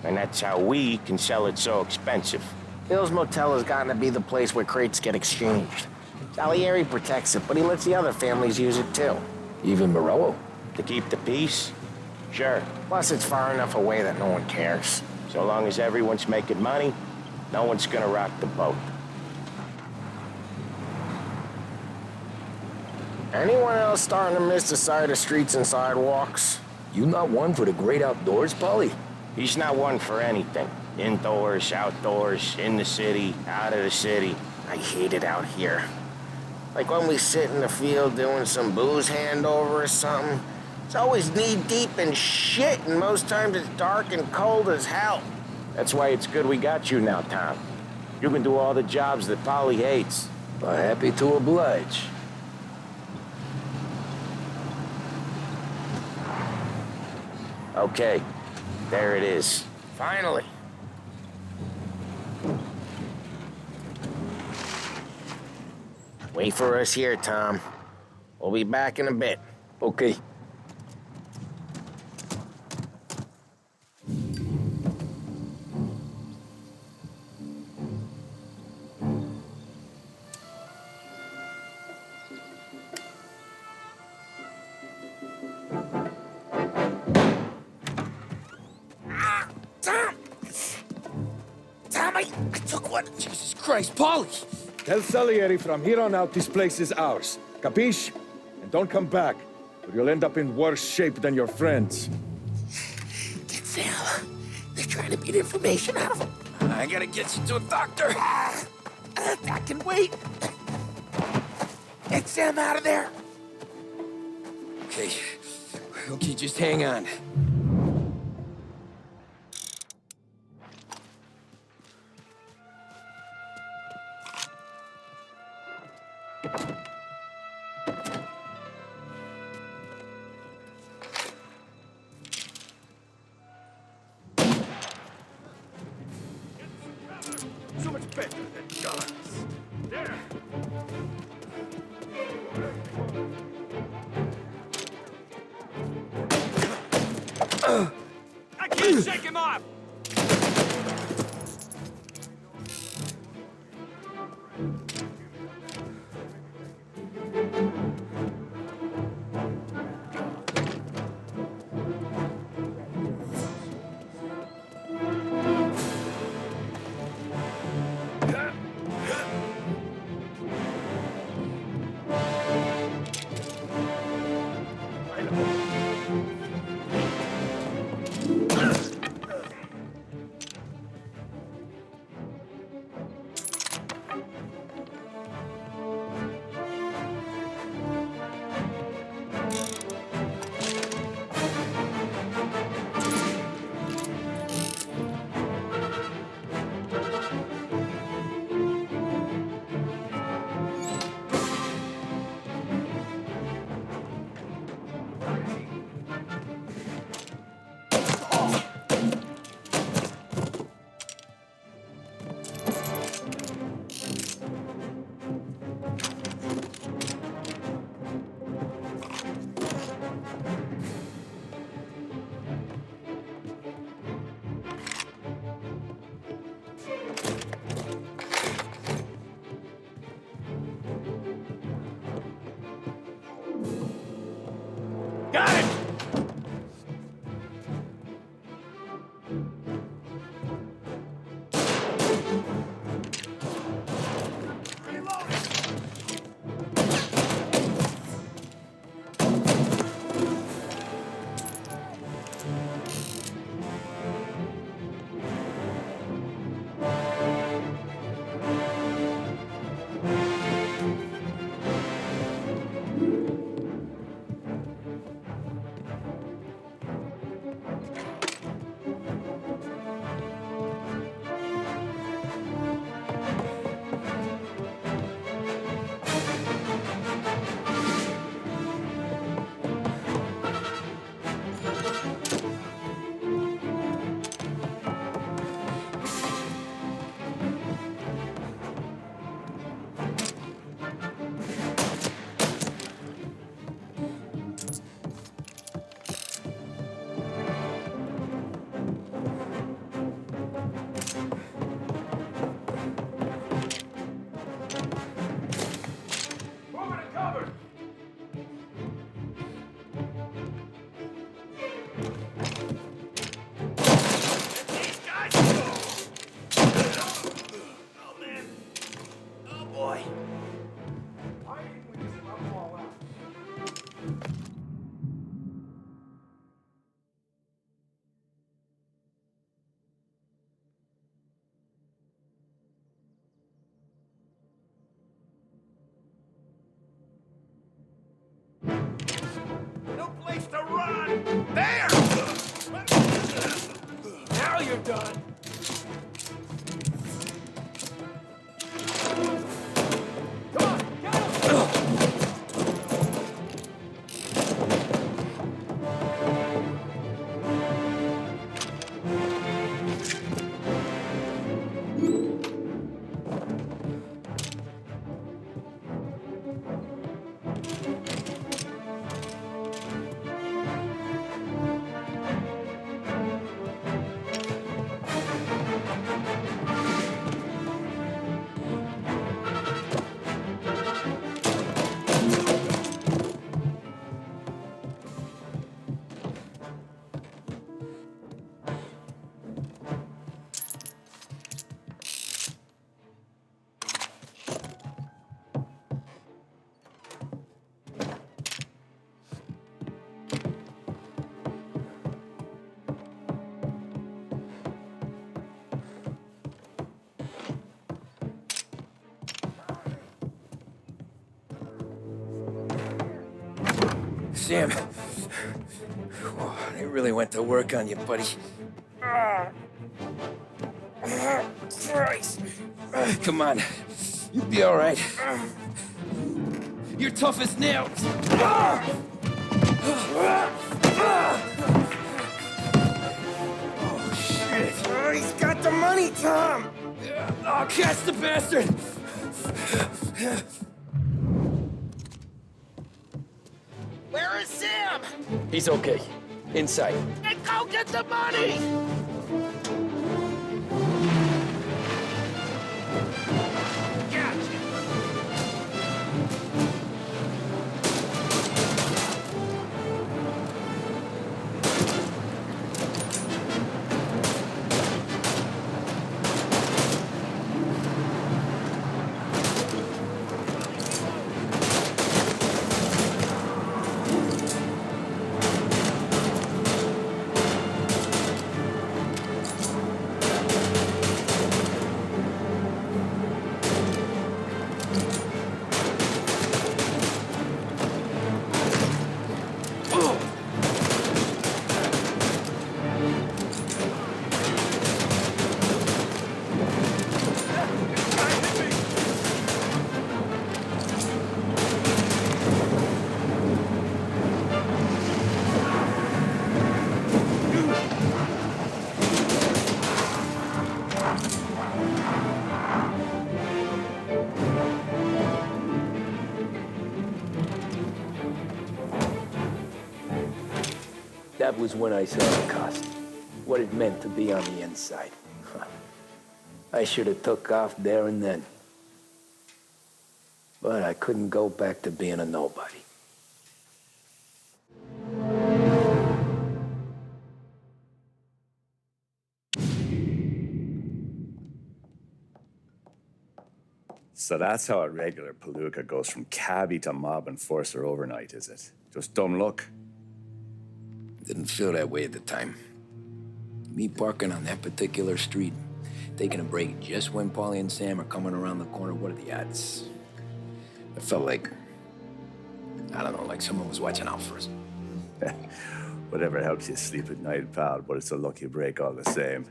And that's how we can sell it so expensive. Bill's Motel has gotten to be the place where crates get exchanged. Salieri protects it, but he lets the other families use it too. Even Morello? To keep the peace? Sure. Plus it's far enough away that no one cares. So long as everyone's making money, no one's gonna rock the boat. Anyone else starting to miss the sight of streets and sidewalks? You not one for the great outdoors, Polly? He's not one for anything. Indoors, outdoors, in the city, out of the city. I hate it out here. Like when we sit in the field doing some booze handover or something. It's always knee-deep in shit, and most times it's dark and cold as hell. That's why it's good we got you now, Tom. You can do all the jobs that Polly hates. Happy to oblige. Okay, there it is. Finally. Wait for us here, Tom. We'll be back in a bit. Okay. I took one. Jesus Christ, Polly! Tell Salieri from here on out this place is ours. Capiche? And don't come back, or you'll end up in worse shape than your friends. Get Sal. They're trying to beat information out of him. I gotta get you to a doctor. I can wait. Get Sam out of there. Okay. Okay, just hang on. So much better than guns. There. I can't shake him off! Got it! you're done. Sam, they really went to work on you, buddy. Christ. Come on, you'll be all right. You're tough as nails. Oh, shit. Oh, he's got the money, Tom. Oh, catch the bastard. Where is Sam? He's okay. Inside. Then go get the money! That was when I saw the cost. What it meant to be on the inside. I should have took off there and then. But I couldn't go back to being a nobody. So that's how a regular palooka goes from cabbie to mob enforcer overnight, is it? Just dumb luck? Didn't feel that way at the time. Me parking on that particular street, taking a break just when Paulie and Sam are coming around the corner, what are the odds? I felt like, I don't know, like someone was watching out for us. Whatever helps you sleep at night, pal, but it's a lucky break all the same.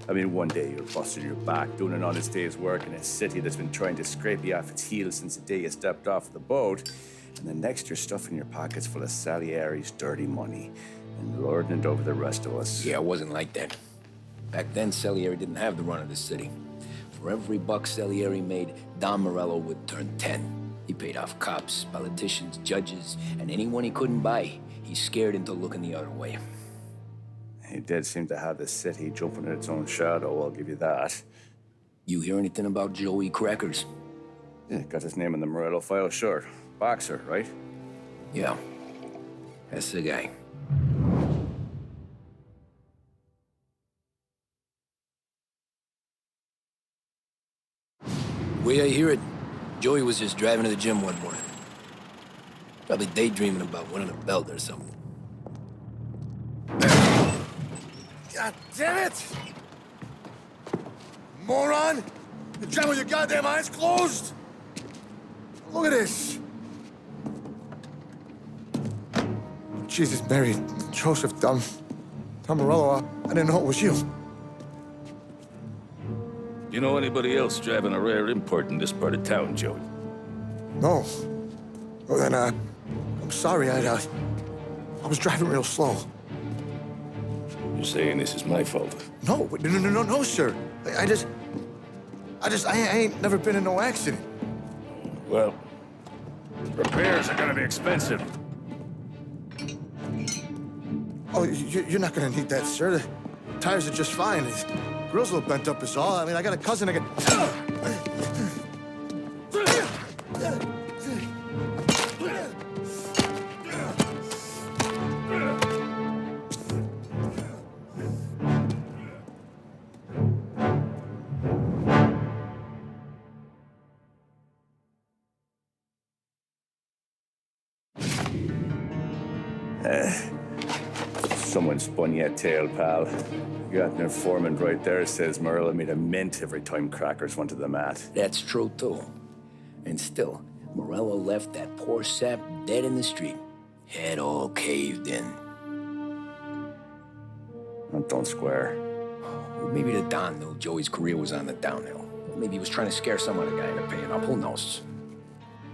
I mean, one day you're busting your back, doing an honest day's work in a city that's been trying to scrape you off its heels since the day you stepped off the boat, and the next you're stuffing your pockets full of Salieri's dirty money and lording it over the rest of us. Yeah, it wasn't like that. Back then, Salieri didn't have the run of the city. For every buck Salieri made, Don Morello would turn 10. He paid off cops, politicians, judges, and anyone he couldn't buy, he scared into looking the other way. He did seem to have the city jumping in its own shadow, I'll give you that. You hear anything about Joey Crackers? Yeah, got his name in the Morello file, sure. Boxer, right? Yeah, that's the guy. The way I hear it, Joey was just driving to the gym one morning. Probably daydreaming about winning a belt or something. God damn it! Moron! You driving with your goddamn eyes closed? Look at this! Jesus, Mary, Joseph, Tom Morello, I didn't know it was you. You know anybody else driving a rare import in this part of town, Joey? No. Well, then, I'm sorry. I was driving real slow. You're saying this is my fault? No, no, sir. I ain't never been in no accident. Well, repairs are gonna be expensive. Oh, you're not gonna need that, sir. The tires are just fine. The grill's a little bent up is all. I mean, I got a cousin I can... Someone spun you a tale, pal. You got an informant right there says Morello made a mint every time crackers went to the mat. That's true, too. And still, Morello left that poor sap dead in the street. Head all caved in. That don't square. Well, maybe the Don knew Joey's career was on the downhill. Maybe he was trying to scare some other guy into paying up. Who knows?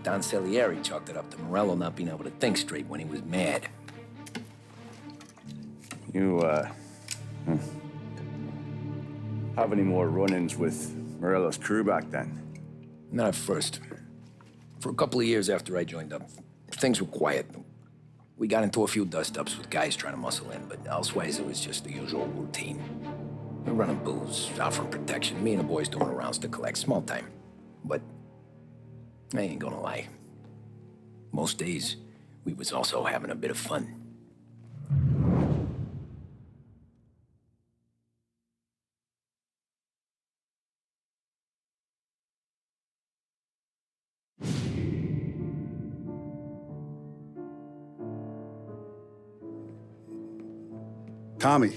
Don Salieri chalked it up to Morello not being able to think straight when he was mad. You, have any more run-ins with Morello's crew back then? Not at first. For a couple of years after I joined up, things were quiet. We got into a few dust-ups with guys trying to muscle in, but elsewise it was just the usual routine. We're running booze, offering protection, me and the boys doing rounds to collect, small time. But I ain't gonna lie. Most days, we was also having a bit of fun. Tommy,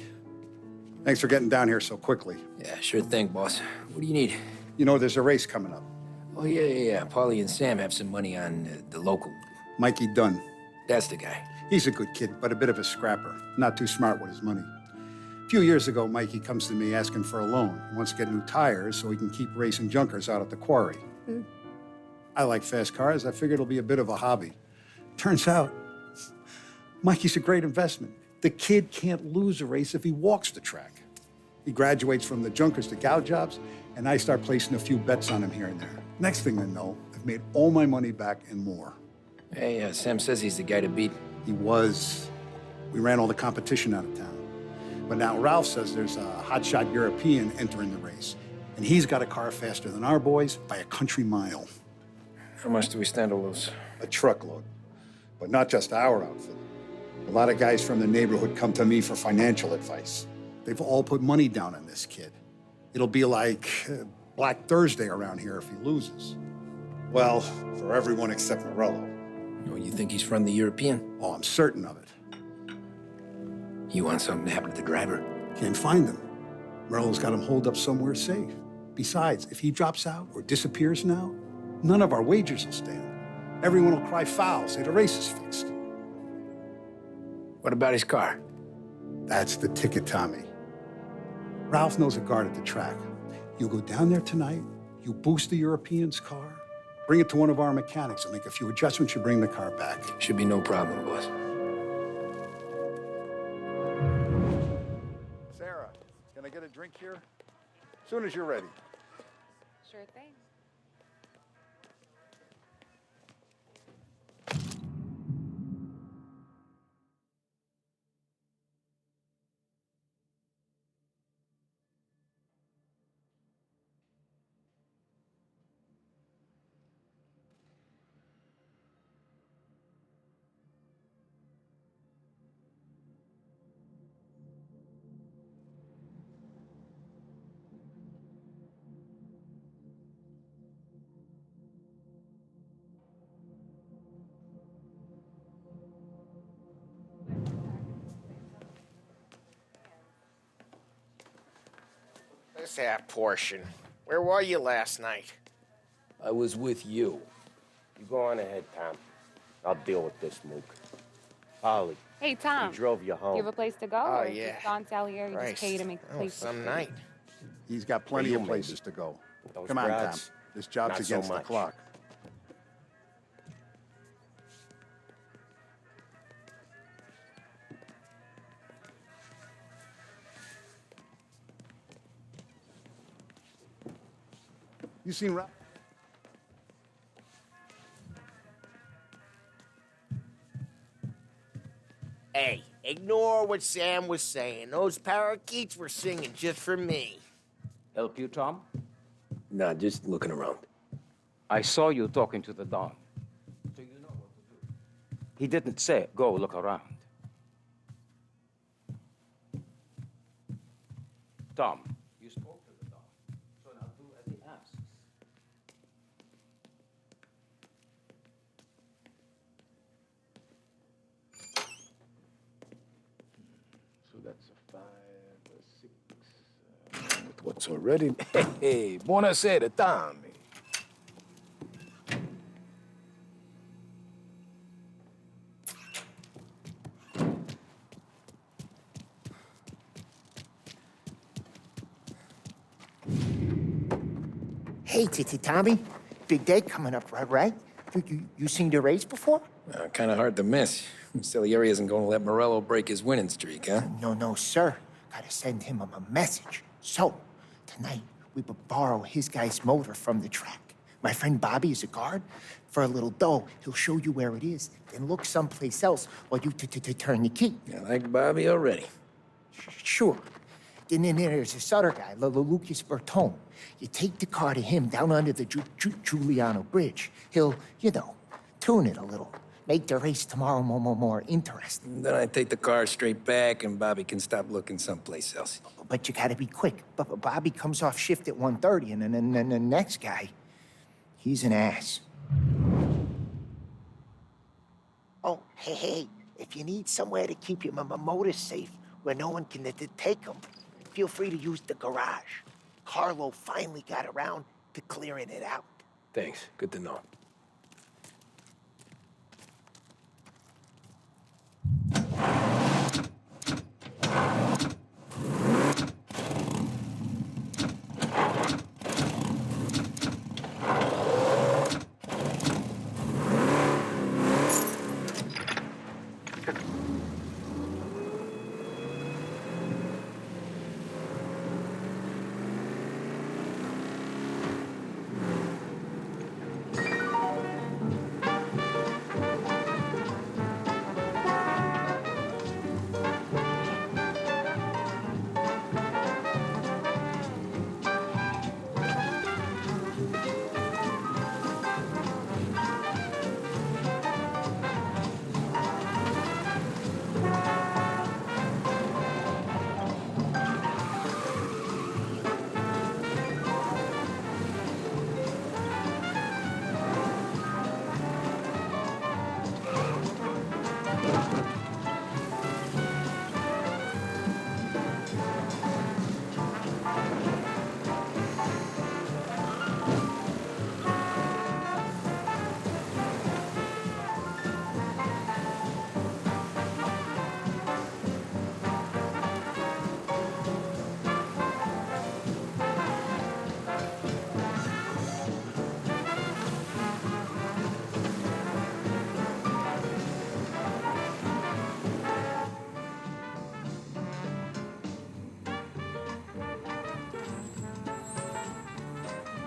thanks for getting down here so quickly. Yeah, sure thing, boss. What do you need? You know, there's a race coming up. Oh, yeah. Paulie and Sam have some money on the local. Mikey Dunn. That's the guy. He's a good kid, but a bit of a scrapper. Not too smart with his money. A few years ago, Mikey comes to me asking for a loan. He wants to get new tires so he can keep racing junkers out at the quarry. I like fast cars. I figured it'll be a bit of a hobby. Turns out, Mikey's a great investment. The kid can't lose a race if he walks the track. He graduates from the junkers to gal jobs, and I start placing a few bets on him here and there. Next thing I know, I've made all my money back and more. Hey, Sam says he's the guy to beat. He was. We ran all the competition out of town. But now Ralph says there's a hotshot European entering the race, and he's got a car faster than our boys by a country mile. How much do we stand to lose? A truckload. But not just our outfit. A lot of guys from the neighborhood come to me for financial advice. They've all put money down on this kid. It'll be like Black Thursday around here if he loses. Well, for everyone except Morello. Oh, you think he's from the European? Oh, I'm certain of it. You want something to happen to the driver? Can't find him. Morello's got him holed up somewhere safe. Besides, if he drops out or disappears now, none of our wagers will stand. Everyone will cry foul, say the race is fixed. What about his car? That's the ticket, Tommy. Ralph knows a guard at the track. You go down there tonight, you boost the European's car, bring it to one of our mechanics, and make a few adjustments, you bring the car back. Should be no problem, boss. Sarah, can I get a drink here? As soon as you're ready. Sure thing. This half portion. Where were you last night? I was with you. You go on ahead, Tom. I'll deal with this, Mook. Polly. Hey, Tom. He drove you home. You have a place to go? Oh, or yeah. Just Don Salieri just pay you to make the place some look night. He's got plenty you, of places to go. Those Come on, Tom. brats, This job's not so against the much. clock. You seen Ralph? Hey, ignore what Sam was saying. Those parakeets were singing just for me. Help you, Tom? Nah, just looking around. I saw you talking to the Don. So you know what to do. He didn't say, go look around. Tom, you spoke to the Don. So now do as he asks. So that's a 5, a 6. With what's already. Hey, buonasera, Tommy. Hey, Tommy. Big day coming up, right? You seen the race before? Kind of hard to miss. Salieri isn't going to let Morello break his winning streak, huh? No, sir. Gotta send him a message. So, tonight, we will borrow his guy's motor from the track. My friend Bobby is a guard. For a little dough, he'll show you where it is, then look someplace else while you turn the key. I like Bobby already. Sure. Then there's this other guy, Lucas Bertone. You take the car to him down under the Giuliano Bridge. He'll, tune it a little. Make the race tomorrow more interesting. Then I take the car straight back and Bobby can stop looking someplace else. But you gotta be quick. But Bobby comes off shift at 1:30, and then the next guy, he's an ass. Oh, hey, if you need somewhere to keep your motor safe where no one can take them, feel free to use the garage. Carlo finally got around to clearing it out. Thanks. Good to know.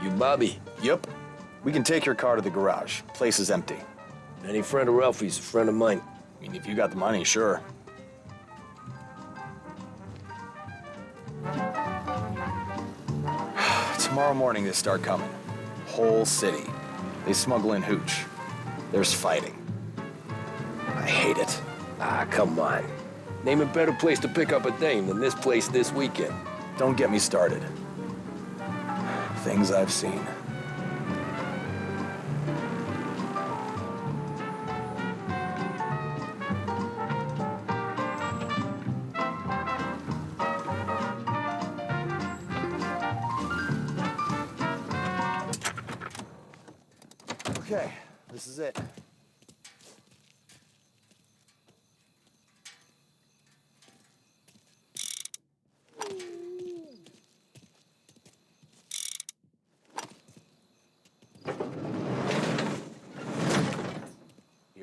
You Bobby? Yep. We can take your car to the garage. Place is empty. Any friend of Ralphie's a friend of mine. I mean, if you got the money, sure. Tomorrow morning they start coming. Whole city. They smuggle in hooch. There's fighting. I hate it. Ah, come on. Name a better place to pick up a dame than this place this weekend. Don't get me started. Things I've seen. Okay, this is it.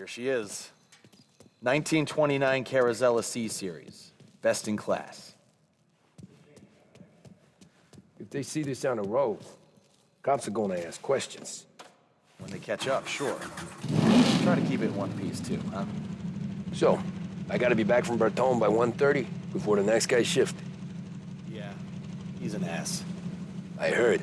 Here she is. 1929 Carazella C Series. Best in class. If they see this on the road, cops are gonna ask questions. When they catch up, sure. Try to keep it one piece, too, huh? So, I gotta be back from Bertone by 1:30 before the next guy's shift. Yeah, he's an ass. I heard.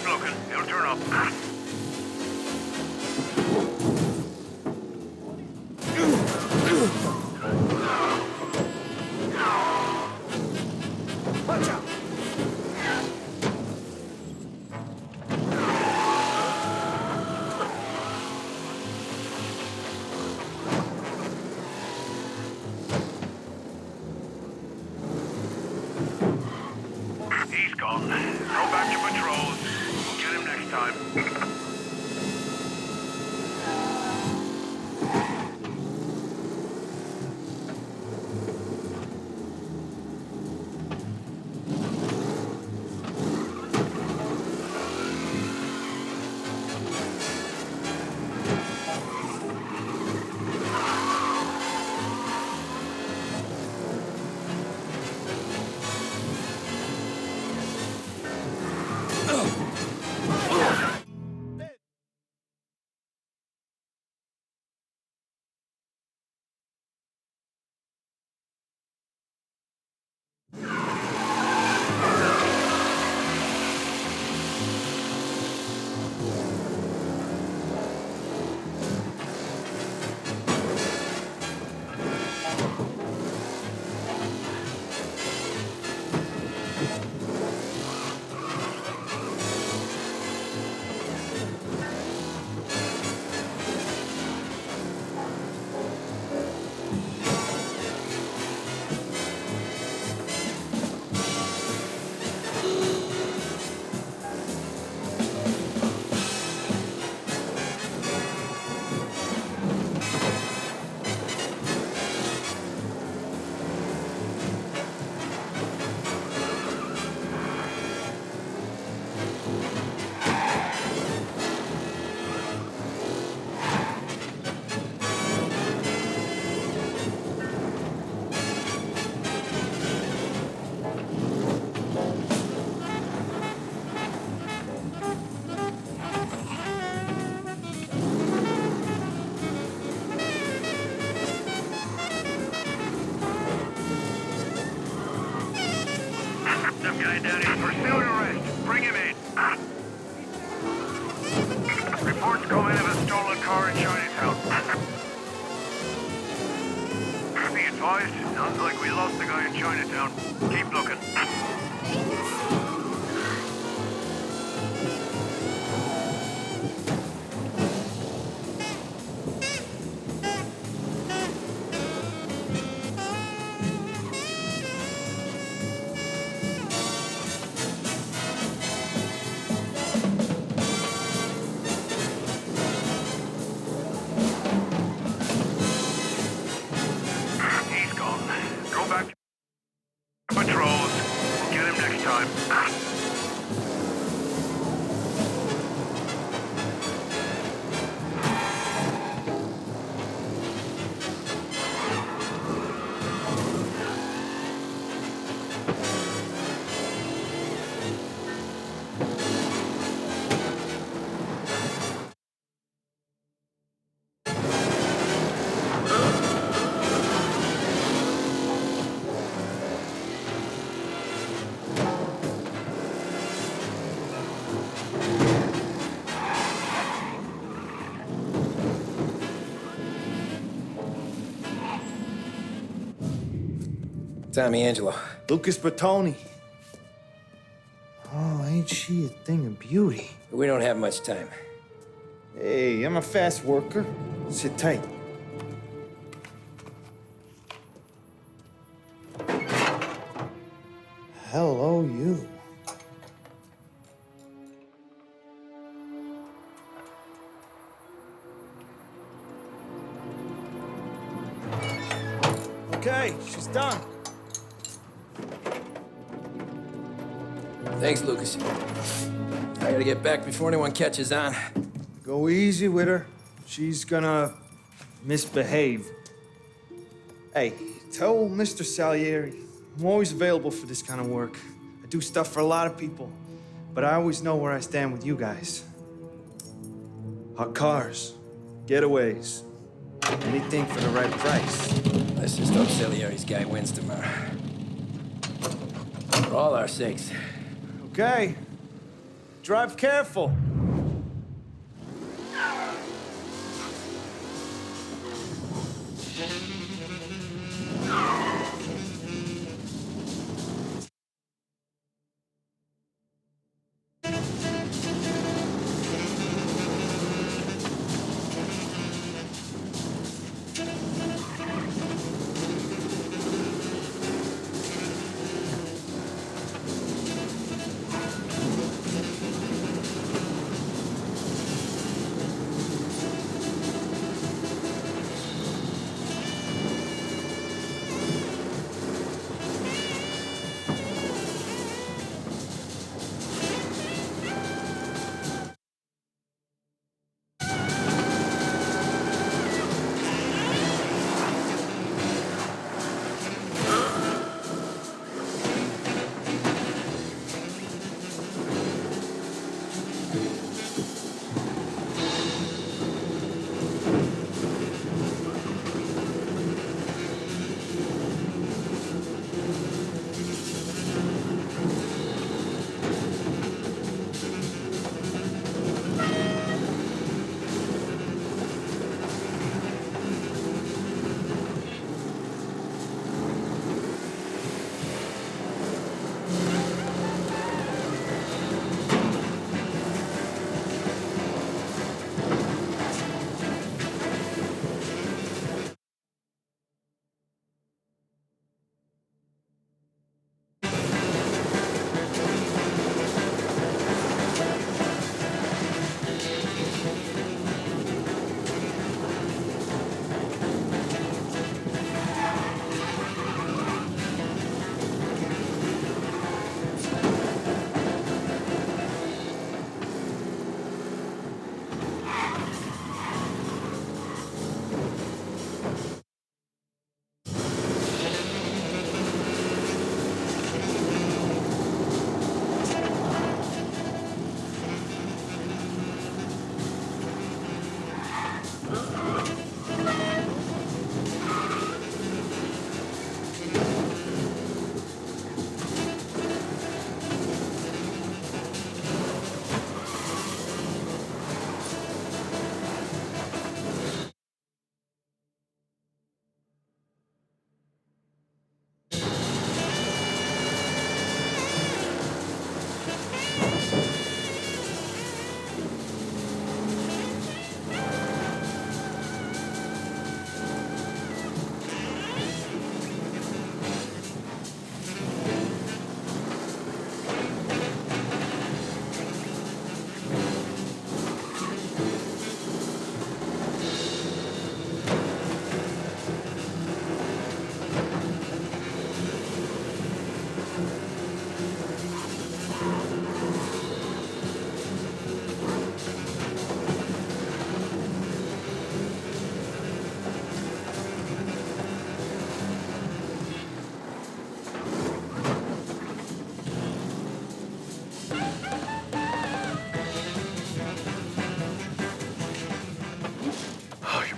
Keep looking. He'll turn up. Watch out! He's gone. Go back to patrols. We'll get him next time. Some guy down here pursuing arrest. Bring him in. Reports come in of a stolen car in Chinatown. Be advised, sounds like we lost the guy in Chinatown. Keep looking. He's gone. Go back to patrols. We'll get him next time. Tommy Angelo. Lucas Bertoni. Oh, ain't she a thing of beauty? We don't have much time. Hey, I'm a fast worker. Sit tight. Hello, you. Okay, she's done. Thanks, Lucas. I gotta get back before anyone catches on. Go easy with her. She's gonna misbehave. Hey, tell Mr. Salieri I'm always available for this kind of work. I do stuff for a lot of people, but I always know where I stand with you guys. Hot cars, getaways, anything for the right price. Let's just hope Salieri's guy wins tomorrow. For all our sakes. Okay. Drive careful.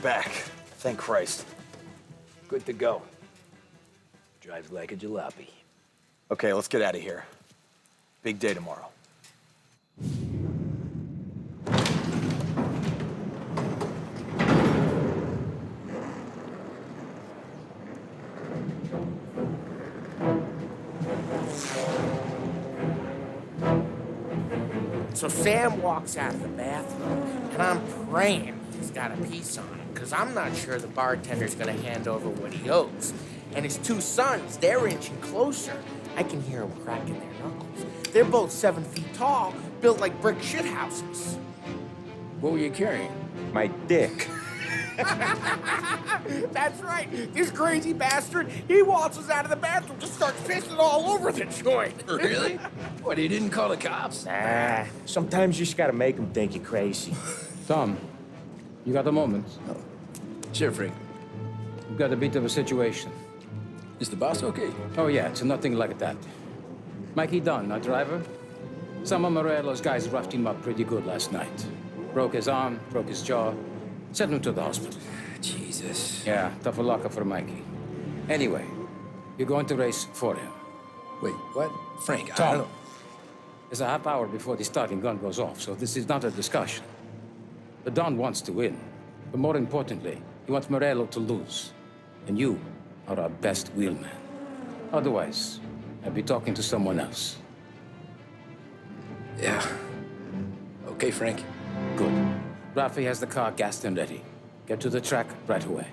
Back. Thank Christ. Good to go. Drives like a jalopy. Okay, let's get out of here. Big day tomorrow. So Sam walks out of the bathroom, and I'm praying he's got a piece on him, because I'm not sure the bartender's gonna hand over what he owes. And his two sons, they're inching closer. I can hear them cracking their knuckles. They're both 7 feet tall, built like brick shithouses. What were you carrying? My dick. That's right. This crazy bastard, he waltzes out of the bathroom, just starts pissing all over the joint. Really? What, he didn't call the cops? Nah, sometimes you just gotta make them think you're crazy. Tom, you got a moment? No. Sure, Frank. We've got a bit of a situation. Is the boss okay? Oh, yeah, it's nothing like that. Mikey Dunn, our driver. Some of Morello's guys roughed him up pretty good last night. Broke his arm, broke his jaw. Sent him to the hospital. Jesus. Yeah, tough luck for Mikey. Anyway, you're going to race for him. Wait, what? Frank, I Tom, don't... There's a half hour before the starting gun goes off, so this is not a discussion. The Don wants to win, but more importantly, he wants Morello to lose. And you are our best wheelman. Otherwise, I'd be talking to someone else. Yeah. Okay, Frank. Good. Rafi has the car gassed and ready. Get to the track right away.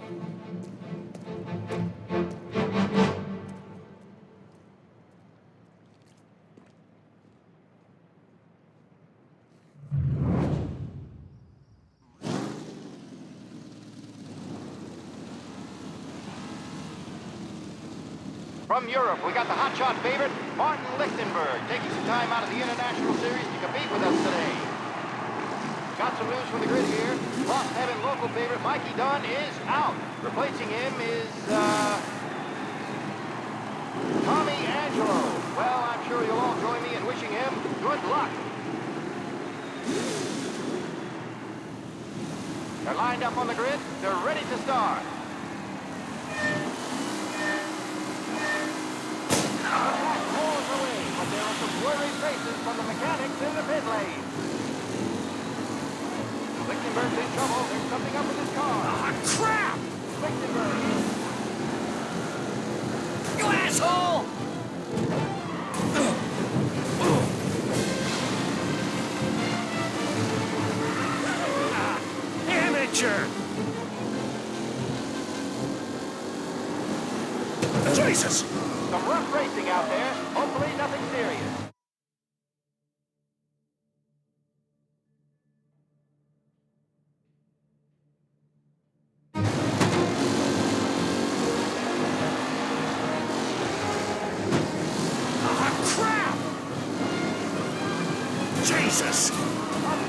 From Europe, we got the hotshot favorite, Martin Lichtenberg, taking some time out of the International Series to compete with us today. Got some news from the grid here. Lost Heaven local favorite Mikey Dunn is out. Replacing him is, Tommy Angelo. Well, I'm sure you'll all join me in wishing him good luck. They're lined up on the grid. They're ready to start. But there are some worried faces from the mechanics in the pit lane. Lichtenberg's in trouble. There's something up with his car. Ah, crap! Lichtenberg. You asshole! Amateur! Jesus! Some rough racing out there. Hopefully nothing serious. Crap! Jesus! Up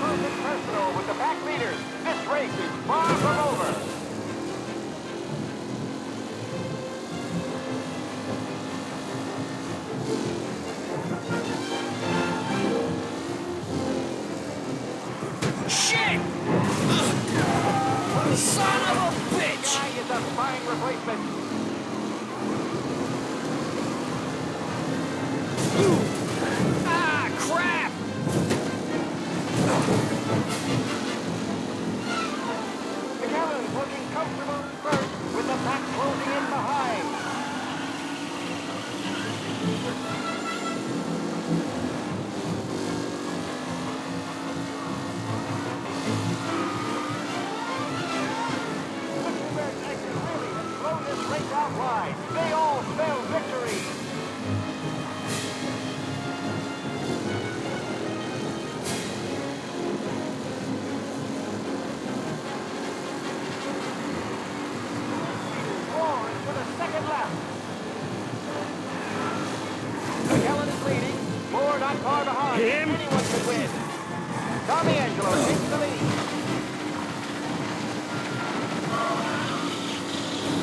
close and personal with the back leaders. This race is far from over. Shit! Son of a bitch! Guy is a fine replacement. Ah, crap! McAllen's looking comfortable first with the pack closing in behind. Lichtenberg's exit really has blown this race out wide. They all spell victory. For the second lap. McAllen is leading. Moore not far behind. Him? Anyone could win. Tommy Angelo takes the lead.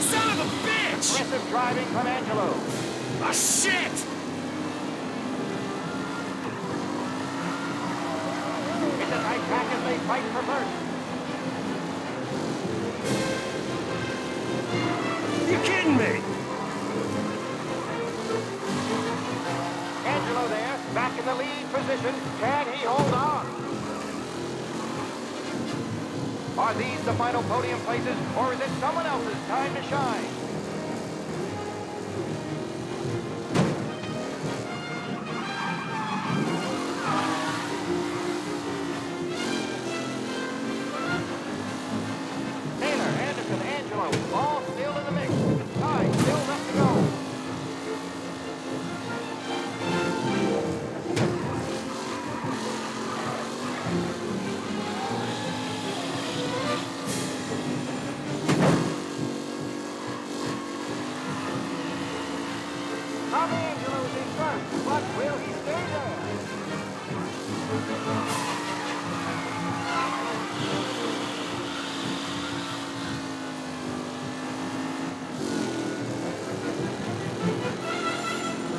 Son of a bitch! Aggressive driving from Angelo. Ah, shit! It's a tight pack as they fight for first. You kidding me? Angelo there, back in the lead position. Can he hold on? Are these the final podium places, or is it someone else's time to shine? Taylor, Anderson, Angelo, all still in the mix. Time still left to go. Tommy Angelo is in front, but will he stay there?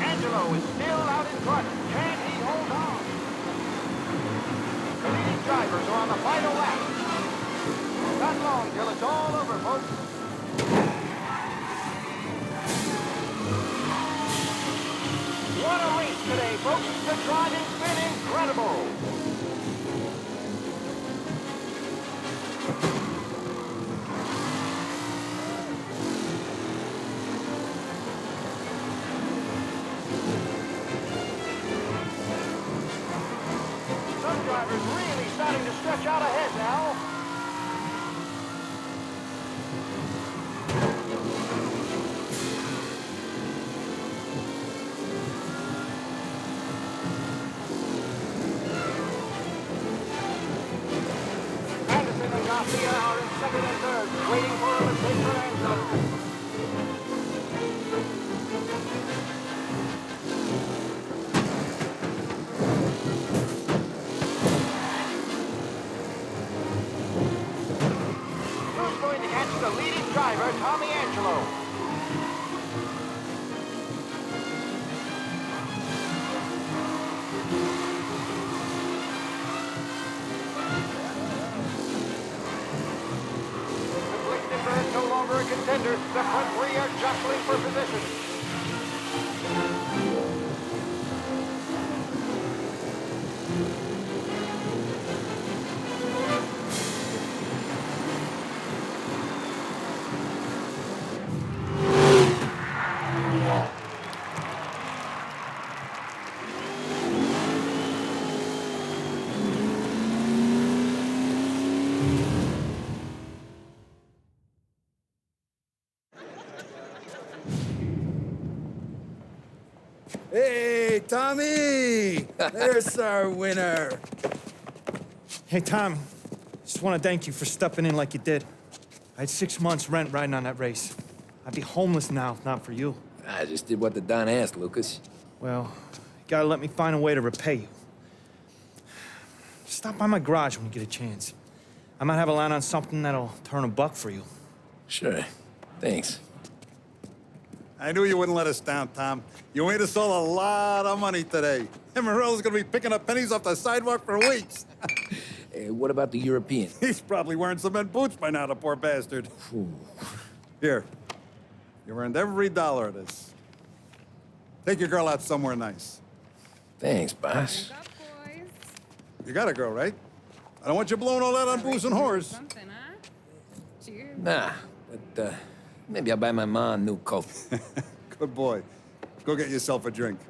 Angelo is still out in front. Can he hold on? The leading drivers are on the final lap. Not long till it's all over, folks. What a race today, folks. The driving, spinning, incredible. Some drivers really starting to stretch out ahead now. Anderson and Garcia are in second and third, waiting for a mistake for Angelo. Who's going to catch the leading driver, Tommy Angelo? Lichtenberg no longer a contender. The front three are jostling for position. Hey, Tommy! There's our winner. Hey, Tommy. Just want to thank you for stepping in like you did. I had 6 months rent riding on that race. I'd be homeless now if not for you. I just did what the Don asked, Lucas. Well, you gotta let me find a way to repay you. Stop by my garage when you get a chance. I might have a line on something that'll turn $1 for you. Sure. Thanks. I knew you wouldn't let us down, Tom. You made us all a lot of money today. And Morello's gonna be picking up pennies off the sidewalk for weeks. Hey, what about the European? He's probably wearing cement boots by now, the poor bastard. Here. You earned every dollar of this. Take your girl out somewhere nice. Thanks, boss. You got a girl, right? I don't want you blowing all that on booze and whores. Nah, but maybe I'll buy my ma a new coat. Good boy. Go get yourself a drink.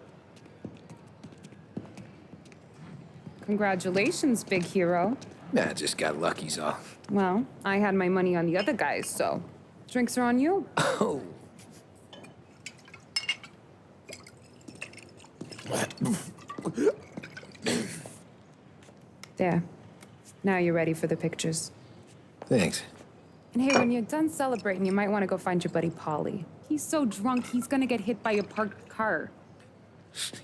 Congratulations, big hero. Nah, just got lucky's all. Well, I had my money on the other guys, so drinks are on you. Oh. There. Now you're ready for the pictures. Thanks. And hey, when you're done celebrating, you might want to go find your buddy Paulie. He's so drunk, he's gonna get hit by a parked car.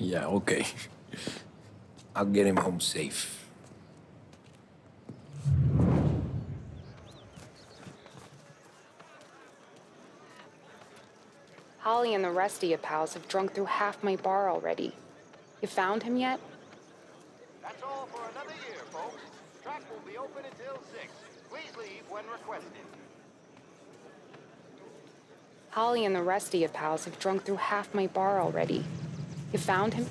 Yeah, okay. I'll get him home safe. Holly and the rest of your pals have drunk through half my bar already. You found him yet? That's all for another year, folks. Track will be open until 6. Please leave when requested. Holly and the rest of your pals have drunk through half my bar already. You found him?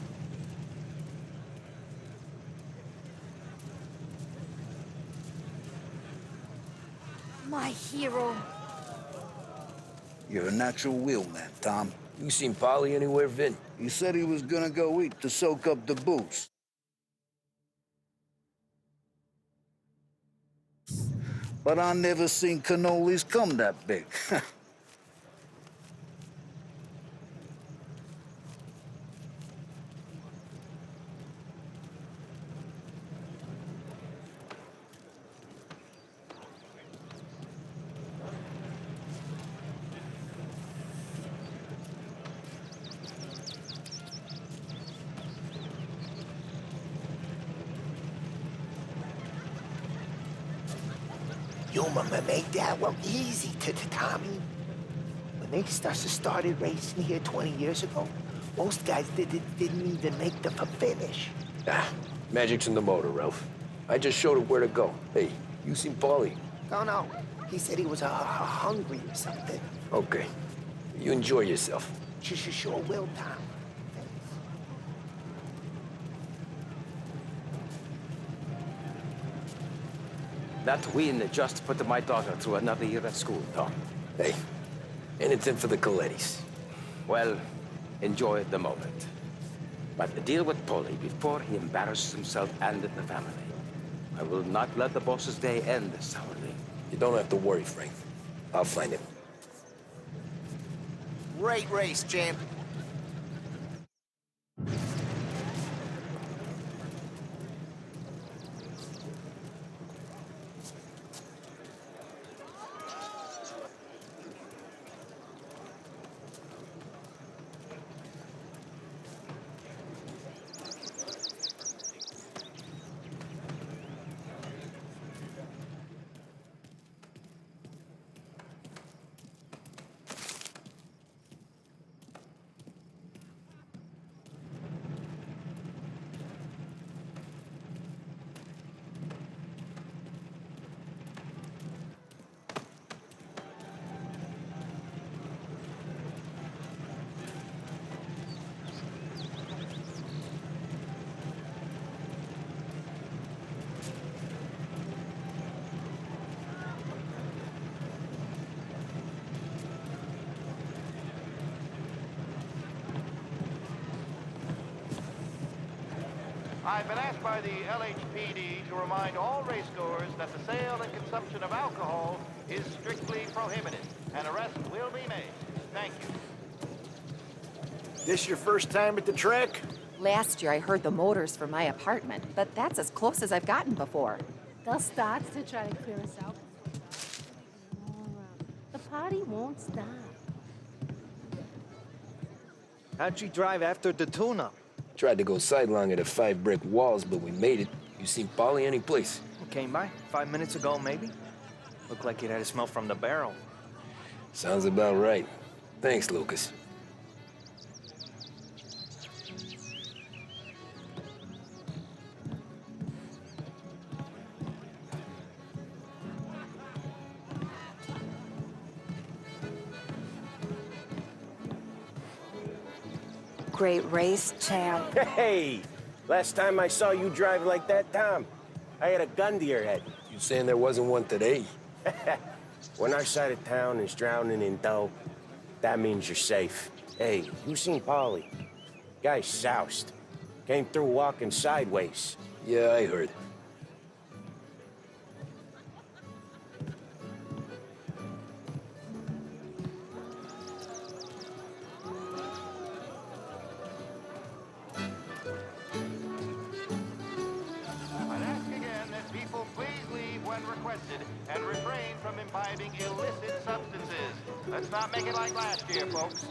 My hero. You're a natural wheelman, Tom. You seen Polly anywhere, Vin? He said he was gonna go eat to soak up the booze. But I never seen cannolis come that big. You made that well easy to Tommy. When they started racing here 20 years ago, most guys didn't even make the finish. Ah, magic's in the motor, Ralph. I just showed him where to go. Hey, you seen Paulie? No. He said he was hungry or something. Okay. You enjoy yourself. Sure will, Tom. That win just put my daughter through another year at school, Tom. Hey, anything for the Colettis. Well, enjoy the moment. But deal with Paulie before he embarrasses himself and the family. I will not let the boss's day end sourly. You don't have to worry, Frank. I'll find him. Great race, champ. I've been asked by the LHPD to remind all racegoers that the sale and consumption of alcohol is strictly prohibited. An arrest will be made. Thank you. This your first time at the track? Last year I heard the motors from my apartment, but that's as close as I've gotten before. They'll start to try to clear us out. The party won't stop. How'd you drive after the tuna? Tried to go sidelong at the 5 brick walls, but we made it. You seen Polly any place? Came by 5 minutes ago, maybe. Looked like it had a smell from the barrel. Sounds about right. Thanks, Lucas. Great race, champ. Hey! Last time I saw you drive like that, Tom, I had a gun to your head. You saying there wasn't one today? When our side of town is drowning in dough, that means you're safe. Hey, you seen Polly? Guy's soused. Came through walking sideways. Yeah, I heard. And refrain from imbibing illicit substances. Let's not make it like last year, folks.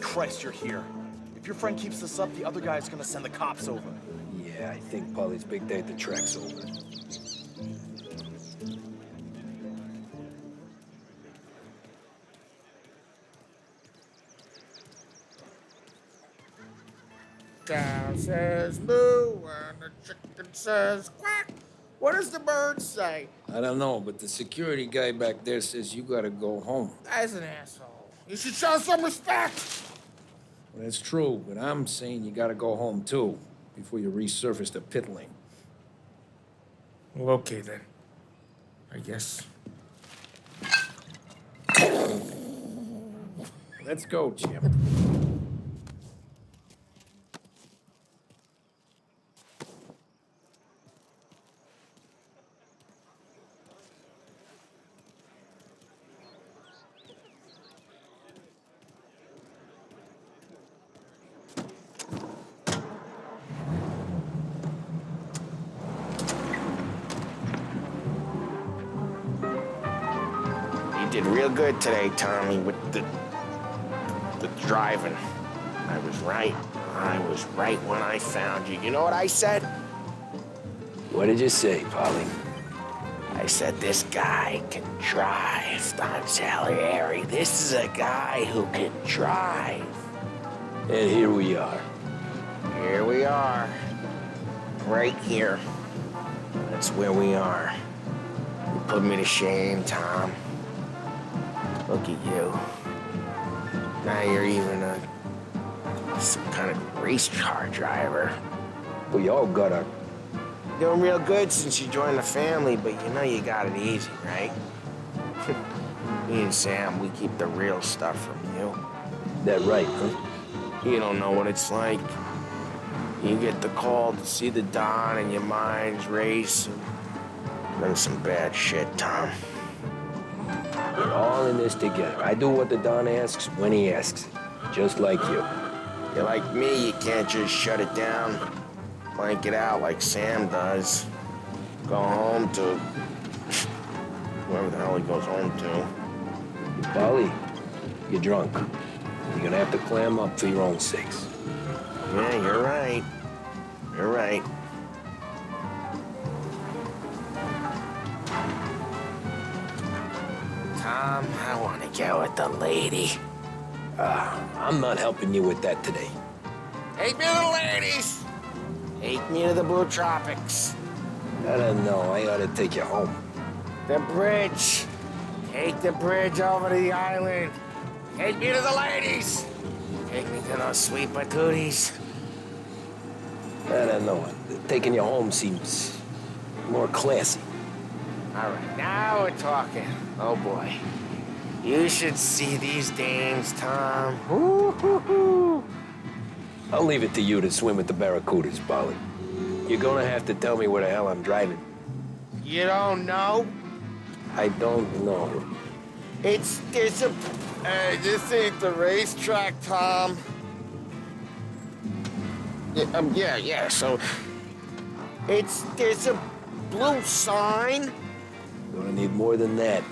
Christ, you're here. If your friend keeps this up, the other guy's gonna send the cops over. Yeah, I think Polly's big day at the track's over. cow says moo and the chicken says quack. What does the bird say? I don't know, but the security guy back there says you gotta go home. Guy's an asshole. You should show some respect. Well, that's true, but I'm saying you gotta go home too, before you resurface the pit lane. Well, okay then. I guess. Let's go, Jim. You did real good today, Tommy, with the driving. I was right. I was right when I found you. You know what I said? What did you say, Polly? I said, this guy can drive, Don Salieri. This is a guy who can drive. And here we are. Here we are. Right here. That's where we are. You put me to shame, Tom. Look at you. Now you're even some kind of race car driver. We all got our... Doing real good since you joined the family, but you know you got it easy, right? Me and Sam, we keep the real stuff from you. That right, huh? You don't know what it's like. You get the call to see the Don and your minds race. And then some bad shit, Tom. We're all in this together. I do what the Don asks when he asks it. Just like you. You're like me, you can't just shut it down, blank it out like Sam does. Go home to whoever the hell he goes home to. Polly, you're drunk. You're gonna have to clam up for your own sakes. Yeah, you're right. You're right. Tom, I want to get with the lady. I'm not helping you with that today. Take me to the ladies. Take me to the Blue Tropics. I don't know. I ought to take you home. The bridge. Take the bridge over to the island. Take me to the ladies. Take me to those sweet patooties. I don't know. Taking you home seems more classy. All right, now we're talking. Oh, boy. You should see these dames, Tom. Woo-hoo-hoo. I'll leave it to you to swim with the barracudas, Polly. You're gonna have to tell me where the hell I'm driving. You don't know? I don't know. This ain't the racetrack, Tom. Yeah, so there's a blue sign. Gonna need more than that.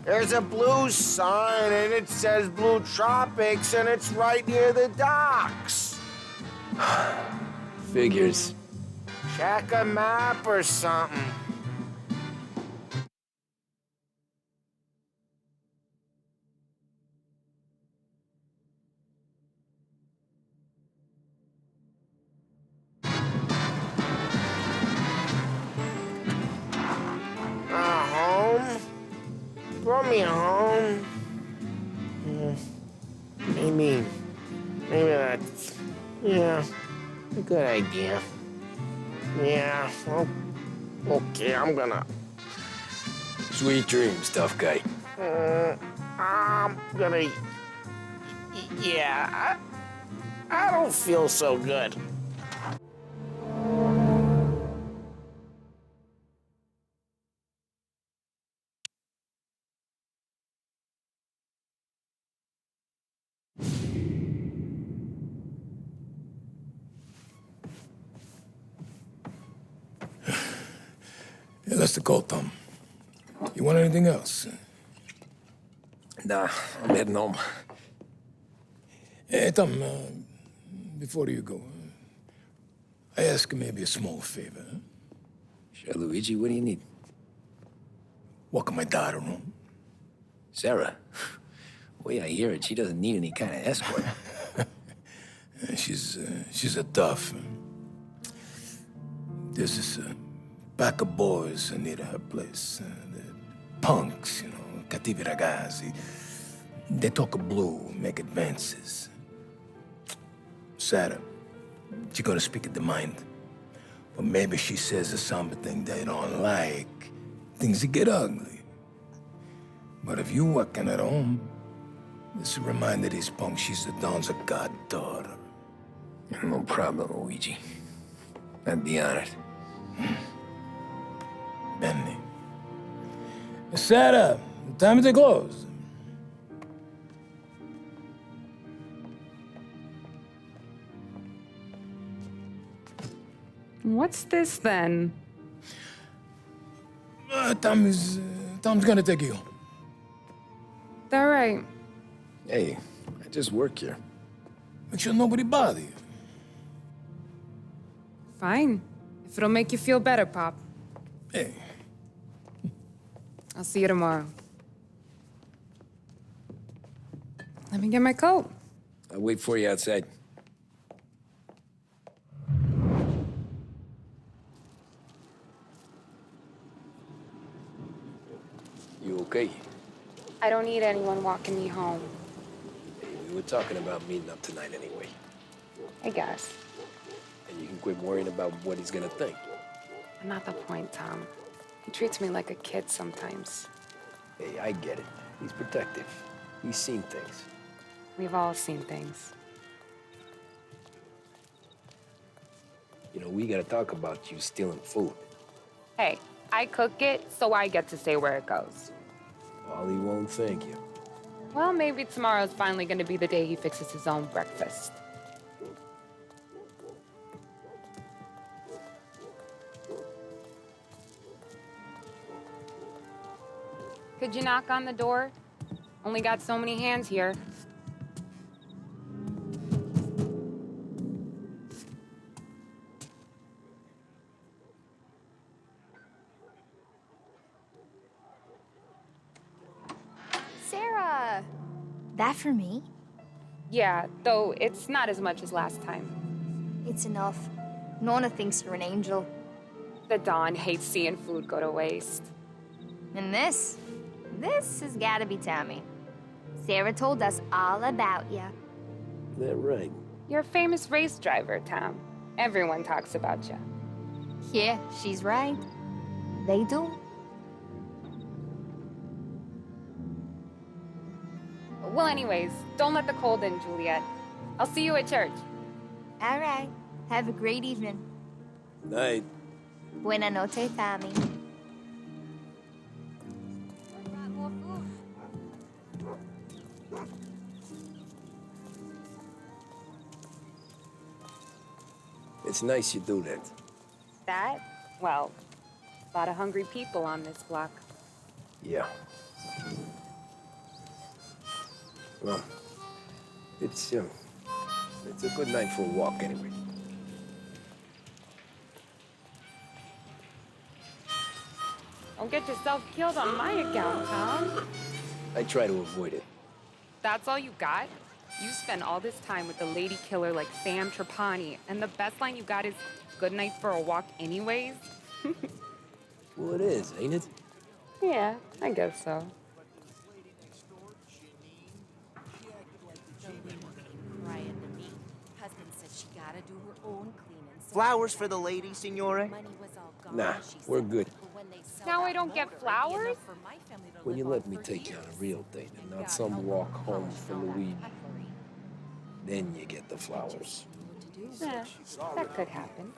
There's a blue sign and it says Blue Tropics and it's right near the docks. Figures. Check a map or something. Home? Brought me home. Maybe that's, yeah, a good idea. Yeah, well, okay, I'm gonna. Sweet dreams, tough guy. I'm gonna. Yeah, I don't feel so good. Yeah, that's the call, Tom. You want anything else? Nah, I'm heading home. Hey, Tom, before you go, I ask maybe a small favor. Sure, Luigi, what do you need? Walk my daughter home. Sarah? The way I hear it, she doesn't need any kind of escort. She's a tough. There's this pack of boys near her place. They're punks, you know, cattivi ragazzi. They talk blue, make advances. Sarah, she gonna speak at the mind. But maybe she says something they don't like. Things get ugly. But if you working at home, this reminder these punks she's the Don's goddaughter. No problem, Luigi. I'd be honored. Benny. Sarah, time to close. What's this then? Tom's gonna take you. All right. Hey, I just work here. Make sure nobody bother you. Fine. If it'll make you feel better, Pop. Hey. I'll see you tomorrow. Let me get my coat. I'll wait for you outside. You okay? I don't need anyone walking me home. Hey, we were talking about meeting up tonight anyway. I guess. And you can quit worrying about what he's gonna think. Not the point, Tom. He treats me like a kid sometimes. Hey, I get it. He's protective. He's seen things. We've all seen things. You know, we gotta talk about you stealing food. Hey, I cook it, so I get to say where it goes. Ollie won't thank you. Well, maybe tomorrow's finally gonna be the day he fixes his own breakfast. Could you knock on the door? Only got so many hands here. Sarah! That for me? Yeah, though it's not as much as last time. It's enough. Nona thinks you're an angel. The Don hates seeing food go to waste. And this has gotta be Tommy. Sarah told us all about you. Is that right? You're a famous race driver, Tom. Everyone talks about you. Yeah, she's right. They do. Well, anyways, don't let the cold in, Juliet. I'll see you at church. All right. Have a great evening. Night. Buena noche, Tommy. It's nice you do that. That? Well, a lot of hungry people on this block. Yeah. Well, it's a good night for a walk anyway. Don't get yourself killed on my account, Tom. I try to avoid it. That's all you got? You spend all this time with a lady killer like Sam Trapani, and the best line you got is, "Good night for a walk anyways"? Well, it is, ain't it? Yeah, I guess so. Flowers for the lady, signore? Nah, we're good. Now I don't get flowers? When you let me take you on a real date and not some walk home for Luigi, then you get the flowers. Yeah, that could happen.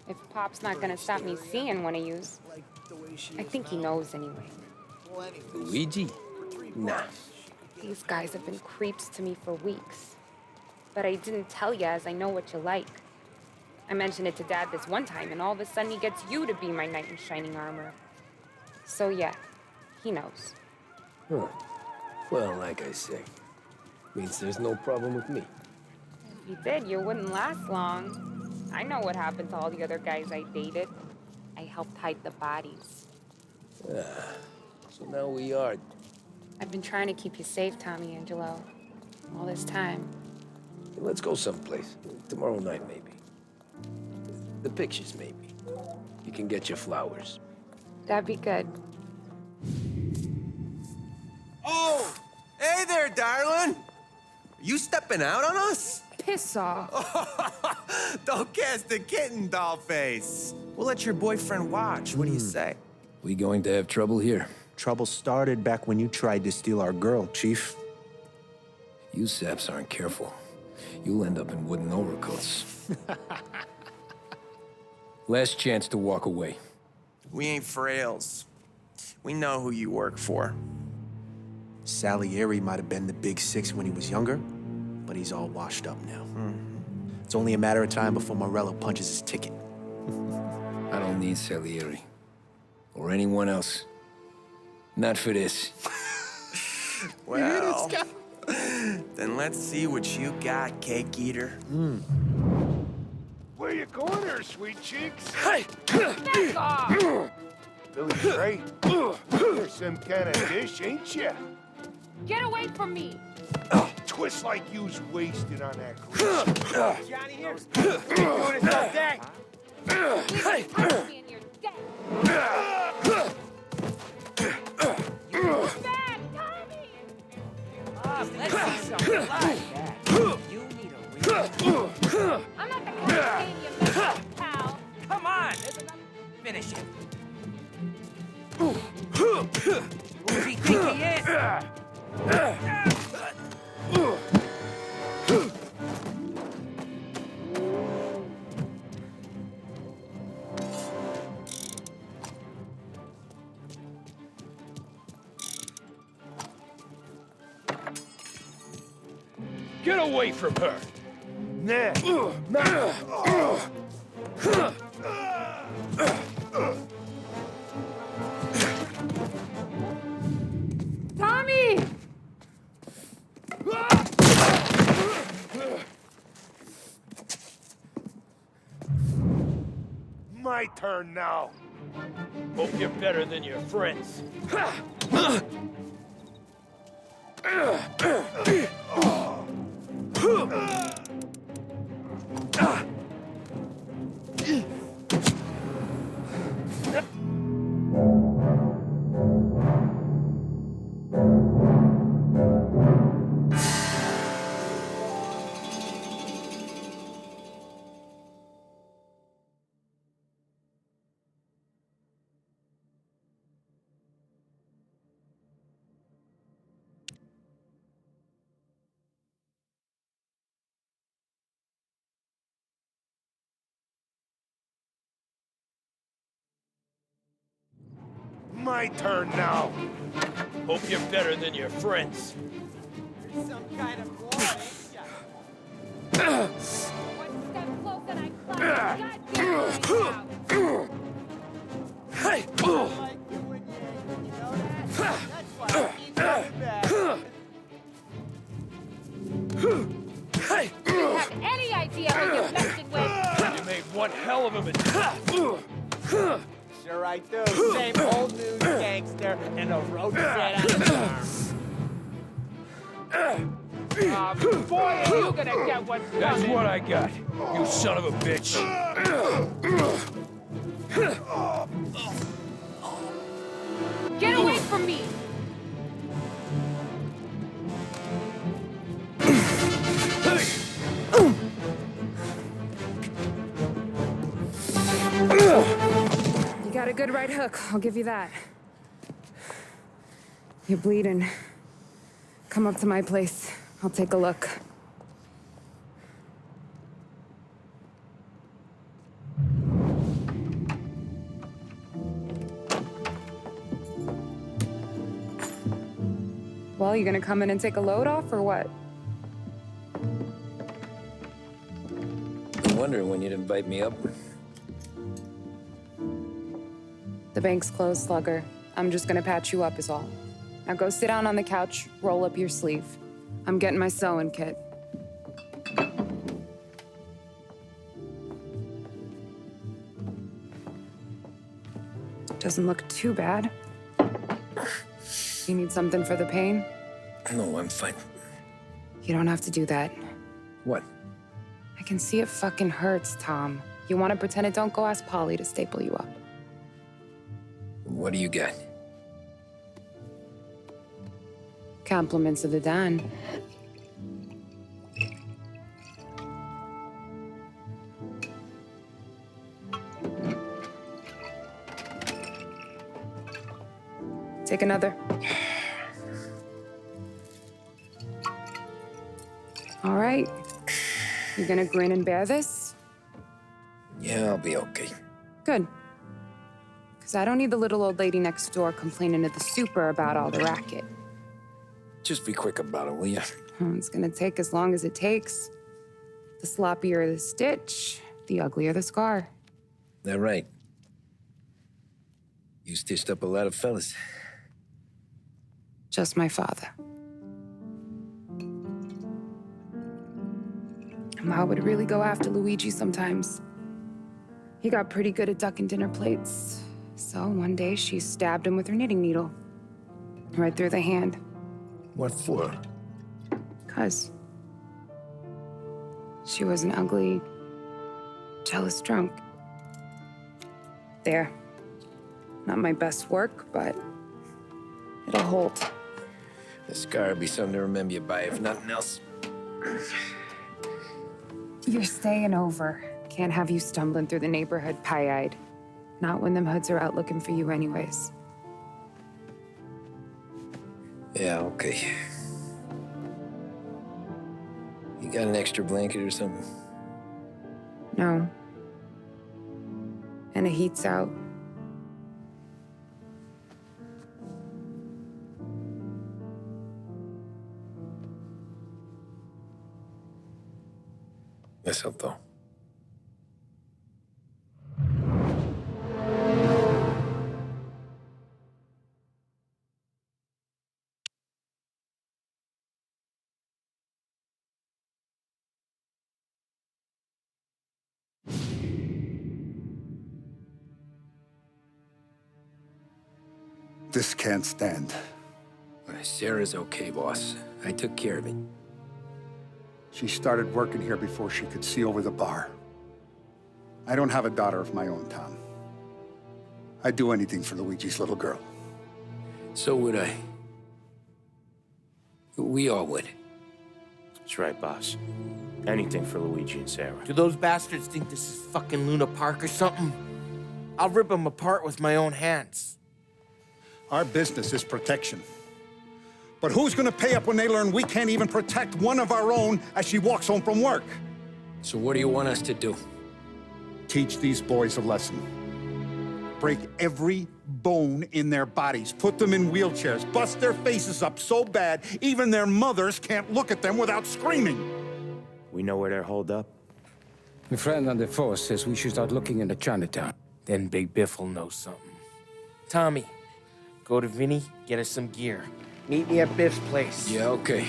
If Pop's not gonna stop me seeing one of yous. I think he knows anyway. Luigi? Nah. These guys have been creeps to me for weeks. But I didn't tell you as I know what you like. I mentioned it to Dad this one time, and all of a sudden he gets you to be my knight in shining armor. So yeah, he knows. Huh. Well, like I say, means there's no problem with me. If you did, you wouldn't last long. I know what happened to all the other guys I dated. I helped hide the bodies. So now we are. I've been trying to keep you safe, Tommy Angelo, all this time. Let's go someplace. Tomorrow night, maybe. The pictures, maybe. You can get your flowers. That'd be good. Oh! Hey there, darling! You stepping out on us? Piss off. Don't cast the kitten, doll face. We'll let your boyfriend watch. What do you say? We going to have trouble here? Trouble started back when you tried to steal our girl, Chief. You saps aren't careful. You'll end up in wooden overcoats. Last chance to walk away. We ain't frails. We know who you work for. Salieri might have been the big six when he was younger, but he's all washed up now. It's only a matter of time before Morello punches his ticket. I don't need Salieri. Or anyone else. Not for this. Well, then let's see what you got, cake eater. Where you going there, sweet cheeks? Back off! Billy Trey, you're some kind of dish, ain't ya? Get away from me! Twist like you's wasted on that grease. Johnny here. Doing this all day. You touch me and you're dead! You're bad, Tommy! Let's see something like that. You need a real... I'm not the kind of stadium member, pal. Come on, there's another... Finish it. Who does he think he is? Get away from her! Tommy! My turn now. Hope you're better than your friends. My turn now. Hope you're better than your friends. You're some kind of war, ain't ya? One step closer and I climb your goddamn way out. Hey! I like you when you know that? That's why I keep coming back. You don't have any idea who you're messing with. You made one hell of a mistake. Sure I do. Same old news gangster and a roach set on his arm. Boy, are you gonna get what's coming. That's what I got, you son of a bitch. Get away from me! You got a good right hook, I'll give you that. You're bleeding. Come up to my place. I'll take a look. Well, you gonna come in and take a load off, or what? I'm wondering when you'd invite me up. The bank's closed, Slugger. I'm just gonna patch you up is all. Now go sit down on the couch, roll up your sleeve. I'm getting my sewing kit. Doesn't look too bad. You need something for the pain? No, I'm fine. You don't have to do that. What? I can see it fucking hurts, Tom. You want to pretend it don't go ask Polly to staple you up. What do you got? Compliments of the Don. Take another. All right. You gonna grin and bear this? Yeah, I'll be okay. Good. Because I don't need the little old lady next door complaining to the super about all the racket. Just be quick about it, will ya? It's gonna take as long as it takes. The sloppier the stitch, the uglier the scar. That right. You stitched up a lot of fellas. Just my father. Ma would really go after Luigi sometimes. He got pretty good at ducking dinner plates. So one day she stabbed him with her knitting needle. Right through the hand. What for? 'Cause she was an ugly, jealous drunk. There. Not my best work, but it'll hold. The scar will be something to remember you by, if nothing else. You're staying over. Can't have you stumbling through the neighborhood pie-eyed. Not when them hoods are out looking for you anyways. Yeah, okay. You got an extra blanket or something? No. And the heat's out. Yes, I'll go. This can't stand. Sarah's okay, boss. I took care of it. She started working here before she could see over the bar. I don't have a daughter of my own, Tom. I'd do anything for Luigi's little girl. So would I. We all would. That's right, boss. Anything for Luigi and Sarah. Do those bastards think this is fucking Luna Park or something? I'll rip them apart with my own hands. Our business is protection. But who's gonna pay up when they learn we can't even protect one of our own as she walks home from work? So what do you want us to do? Teach these boys a lesson. Break every bone in their bodies, put them in wheelchairs, bust their faces up so bad even their mothers can't look at them without screaming. We know where they're holed up. The friend on the force says we should start looking into Chinatown. Then Big Biff will know something. Tommy, go to Vinny, get us some gear. Meet me at Biff's place. Yeah, okay.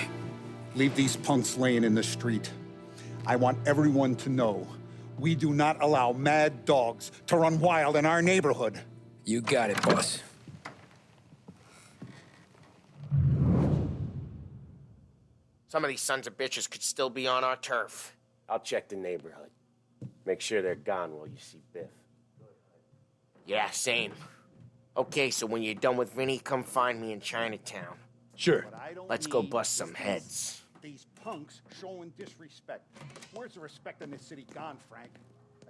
Leave these punks laying in the street. I want everyone to know we do not allow mad dogs to run wild in our neighborhood. You got it, boss. Some of these sons of bitches could still be on our turf. I'll check the neighborhood. Make sure they're gone while you see Biff. Yeah, same. Okay, so when you're done with Vinny, come find me in Chinatown. Sure. Let's go bust some heads. These punks showing disrespect. Where's the respect in this city gone, Frank?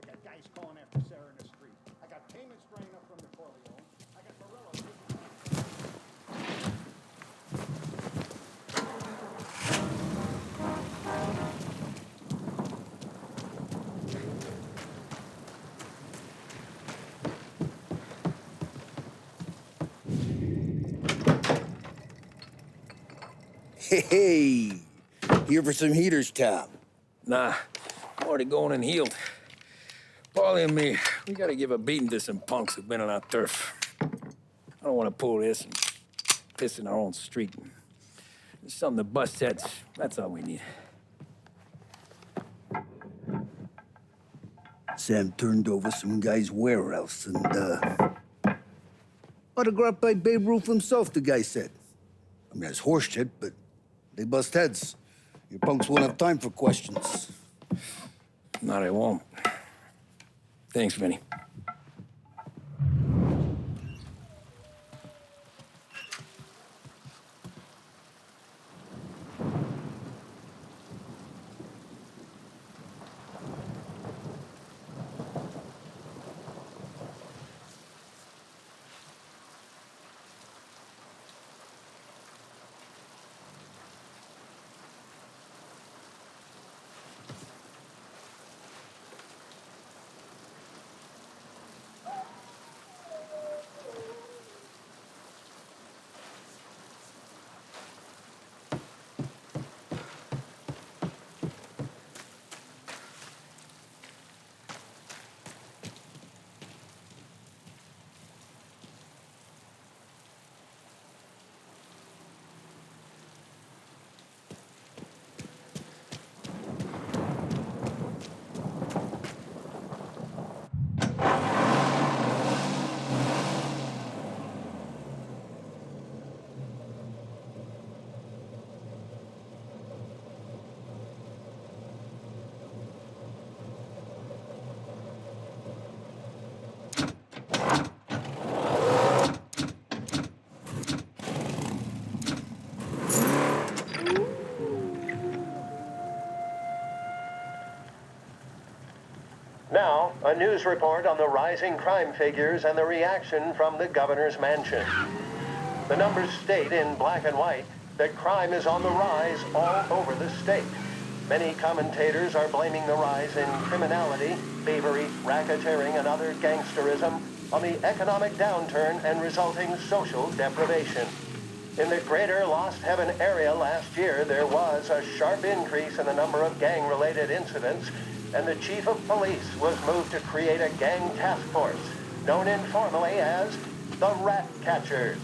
I got guys calling after Sarah in the street. I got payments drying up from the Corleone. I got Morello. Hey, here for some heaters, Tom? Nah, I'm already going and healed. Paulie and me, we gotta give a beating to some punks who've been on our turf. I don't want to pull this and piss in our own street. There's something to bust heads. That's all we need. Sam turned over some guy's warehouse and, autographed by Babe Ruth himself, the guy said. I mean, it's horse shit, but they bust heads. You punks won't have time for questions. Not I won't. Thanks, Vinny. Now, a news report on the rising crime figures and the reaction from the governor's mansion. The numbers state in black and white that crime is on the rise all over the state. Many commentators are blaming the rise in criminality, thievery, racketeering, and other gangsterism on the economic downturn and resulting social deprivation. In the greater Lost Heaven area last year, there was a sharp increase in the number of gang-related incidents, and the chief of police was moved to create a gang task force, known informally as the Rat Catchers.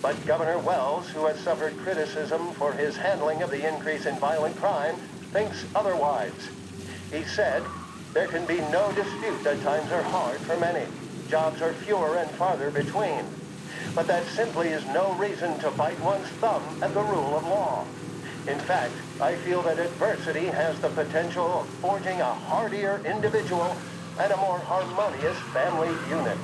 But Governor Wells, who has suffered criticism for his handling of the increase in violent crime, thinks otherwise. He said, "There can be no dispute that times are hard for many. Jobs are fewer and farther between. But that simply is no reason to bite one's thumb at the rule of law. In fact, I feel that adversity has the potential of forging a hardier individual and a more harmonious family unit."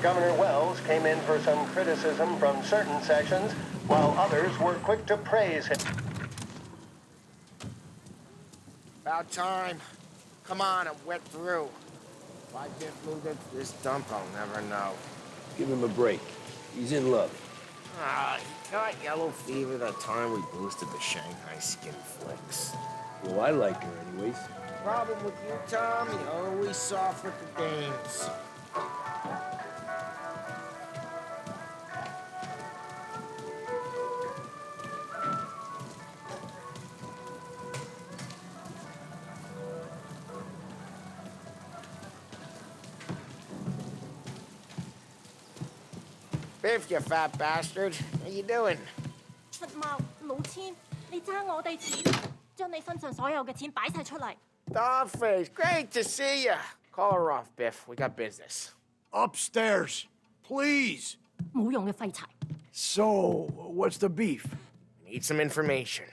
Governor Wells came in for some criticism from certain sections, while others were quick to praise him. About time. Come on, I'm wet through. If I get moved into this dump, I'll never know. Give him a break. He's in love. He got yellow fever that time we boosted the Shanghai skin flicks. Well, I like her anyways. Problem with you, Tom, you always soft with the dames. Biff, you fat bastard. How you doing? 出貓老千，你爭我哋錢，將你身上所有嘅錢擺晒出嚟。Dollface, great to see you. Call her off, Biff. We got business. Upstairs, please. 冇用嘅廢柴。So, what's the beef? Need some information.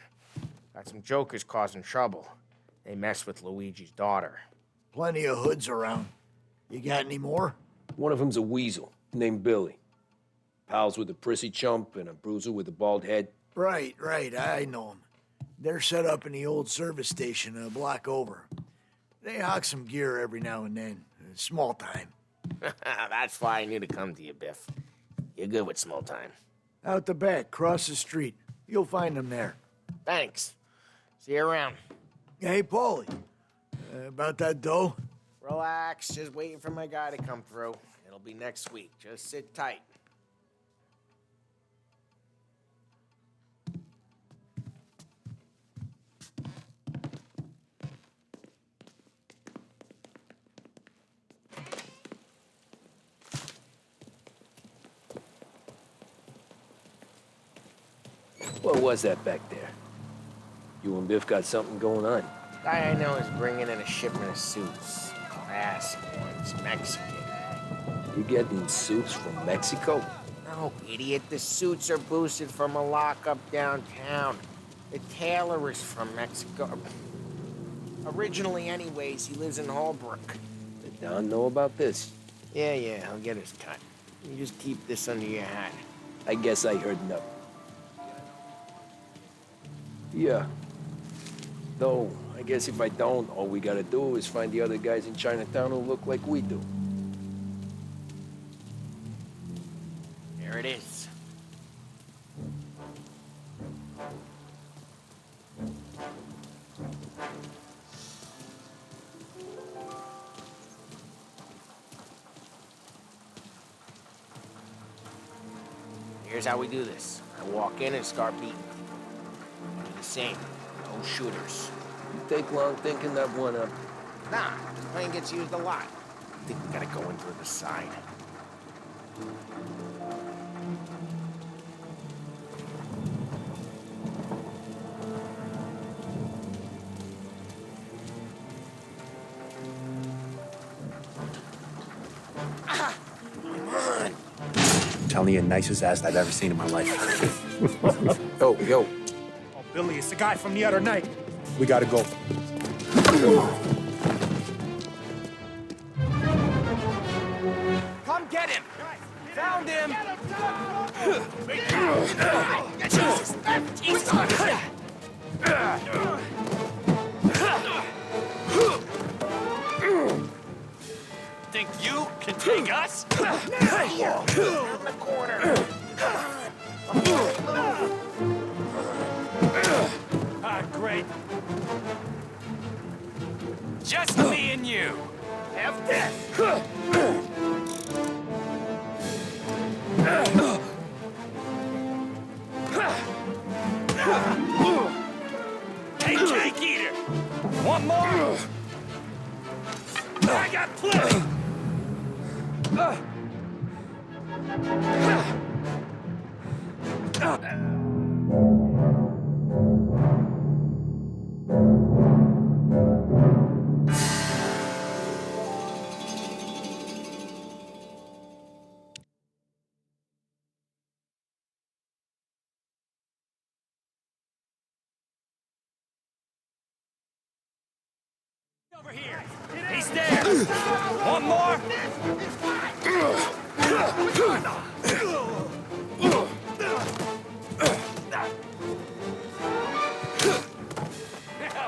Got some jokers causing trouble. They messed with Luigi's daughter. Plenty of hoods around. You got any more? One of them's a weasel named Billy. Pals with a prissy chump and a bruiser with a bald head. Right, I know them. They're set up in the old service station a block over. They hawk some gear every now and then. Small time. That's why I knew to come to you, Biff. You're good with small time. Out the back, cross the street. You'll find them there. Thanks. See you around. Hey, Paulie. About that dough? Relax. Just waiting for my guy to come through. It'll be next week. Just sit tight. What was that back there? You and Biff got something going on. Guy I know is bringing in a shipment of suits. Classic ones, Mexican. You getting suits from Mexico? No, idiot. The suits are boosted from a lockup downtown. The tailor is from Mexico. Originally, anyways, he lives in Holbrook. Did Don know about this? Yeah, he'll get his cut. You just keep this under your hat. I guess I heard nothing. Yeah. Though, I guess if I don't, all we gotta do is find the other guys in Chinatown who look like we do. There it is. Here's how we do this. I walk in and start beating. You do the same. No shooters. You take long thinking that one up. Nah, this plane gets used a lot. I think we gotta go in through the side. Telling you, nicest ass I've ever seen in my life. Yo. Oh, Billy, it's the guy from the other night. We gotta go. Come get him! Found him! Think you can take us? Here, in the corner. Ah, great. Just me and you. Have this. Hey, Jake Eater. One more? I got plenty. Over here. He's there. One more.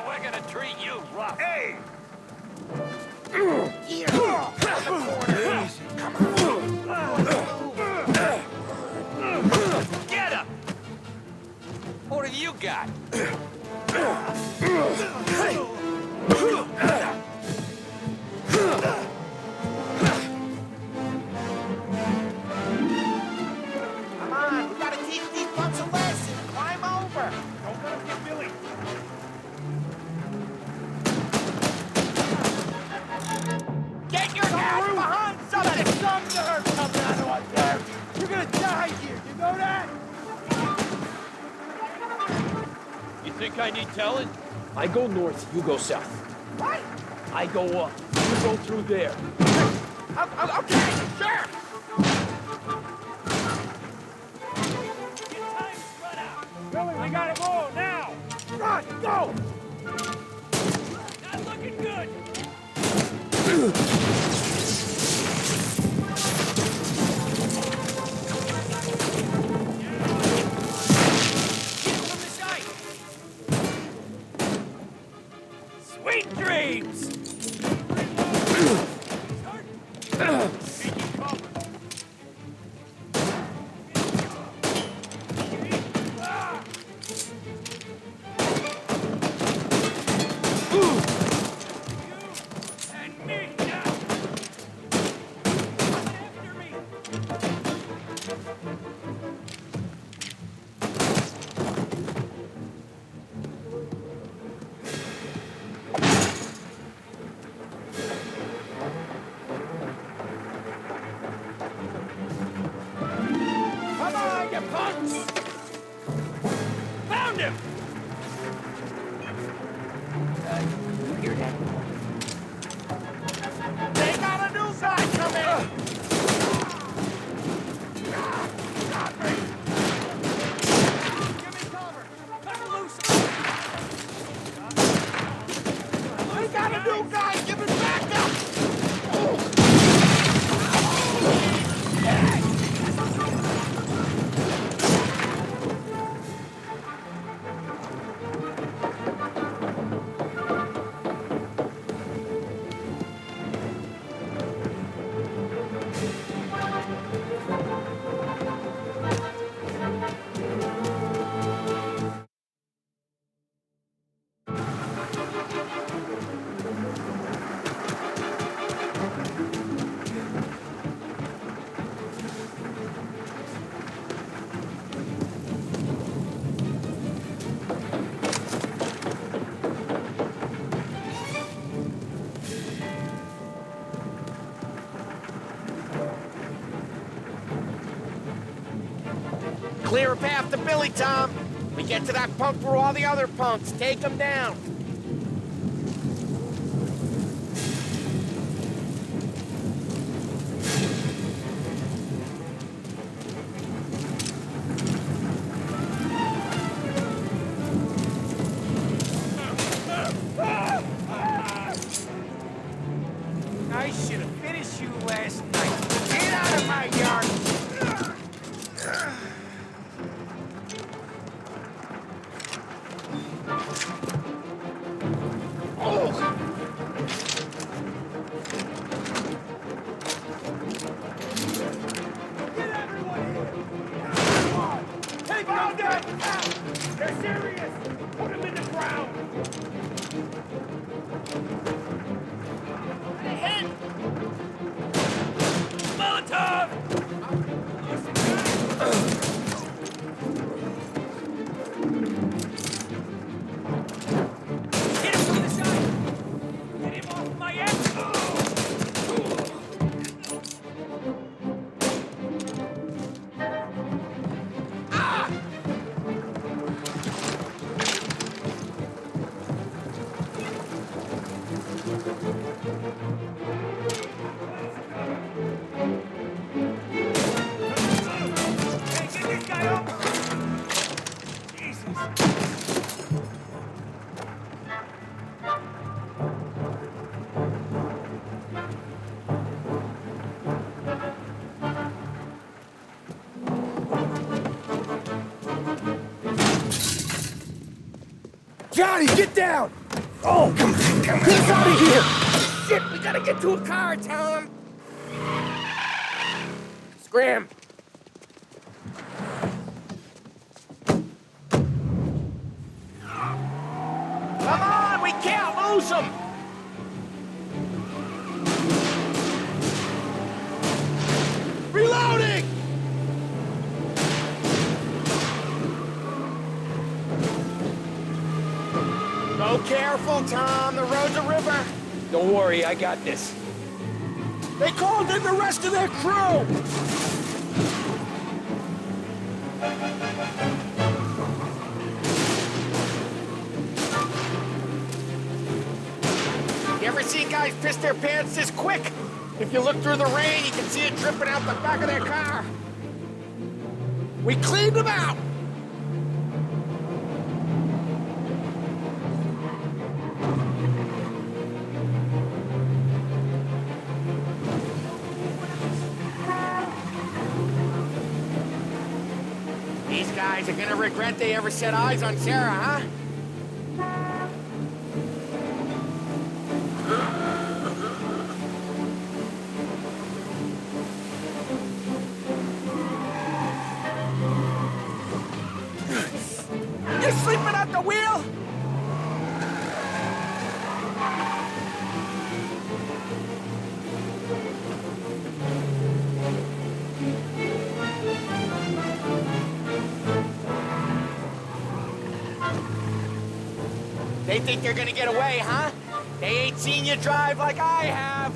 We're gonna treat you rough. Hey! Here. Easy. Come on. Get him! What have you got? Come on, we gotta teach these punks a lesson. Climb over. Don't let him get Billy. Get your ass behind something. Some nerve coming out of up there. You're gonna die here. You know that? You think I need telling? I go north, you go south. What? I go up, you go through there. Okay, sure. Billy, we gotta go now. Run, go. Not looking good. Sweet dreams! And me now! After me! Come on, you punks! Found him! You hear that? They got a new guy coming! Got me! Give me cover! Cut loose! Clear a path to Billy, Tom. We get to that punk through all the other punks. Take them down. I should have finished you last night. Get out of my yard! Take them down! They're serious! Put them in the ground! Hit! Molotov! Hit him from the side! Get him off my ass! Johnny, get down! Oh, come on. Get us out of here! Shit, we gotta get to a car, Tom! Scram! Come on, we can't lose them! Reloading! Go careful, Tom. The road's a river. Don't worry, I got this. They called in the rest of their crew! You ever see guys piss their pants this quick? If you look through the rain, you can see it dripping out the back of their car. We cleaned them out! These guys are gonna regret they ever set eyes on Sarah, huh? You sleeping at the wheel? They think they're gonna get away, huh? They ain't seen you drive like I have.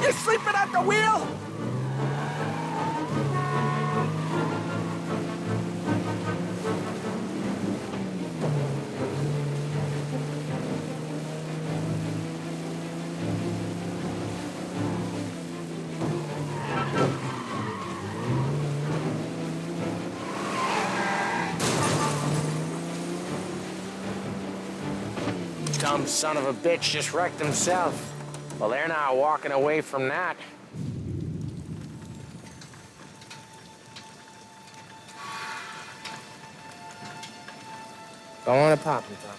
You sleeping at the wheel? Dumb son of a bitch just wrecked himself. Well, they're not walking away from that. Go on and pop me, Tom.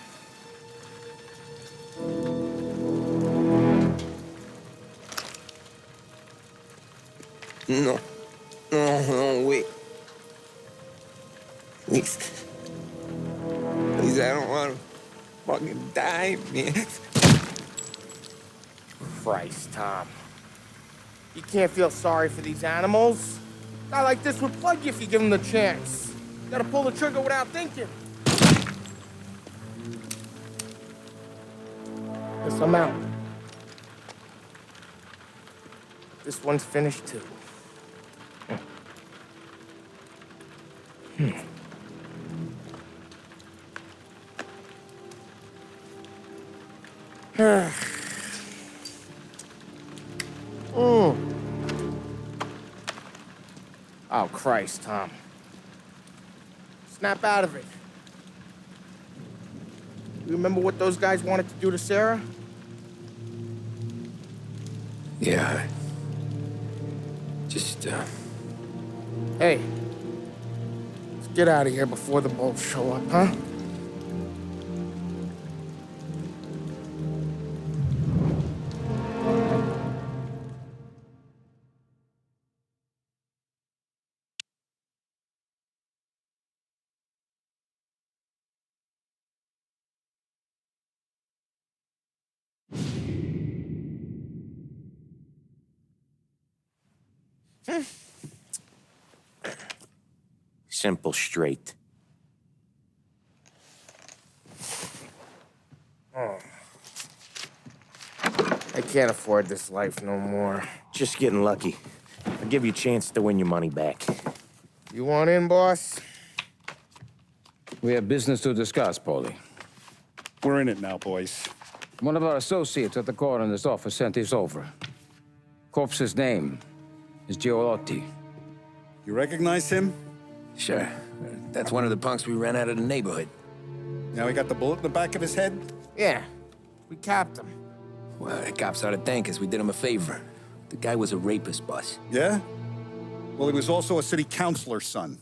No. No, wait. Please. Please, I don't want to fucking die, man. Christ, Tom. You can't feel sorry for these animals. A guy like this would plug you if you give him the chance. You gotta pull the trigger without thinking. Yes, I'm out. This one's finished too. Oh, Christ, Tom. Snap out of it. You remember what those guys wanted to do to Sarah? Yeah. Just, Hey. Let's get out of here before the bolts show up, huh? Simple, straight. Oh. I can't afford this life no more. Just getting lucky. I'll give you a chance to win your money back. You want in, boss? We have business to discuss, Paulie. We're in it now, boys. One of our associates at the coroner's office sent this over. Corpse's name is Giolotti. You recognize him? Sure. That's one of the punks we ran out of the neighborhood. Now he got the bullet in the back of his head? Yeah. We capped him. Well, the cops ought to thank us. We did him a favor. The guy was a rapist, boss. Yeah? Well, he was also a city councilor's son.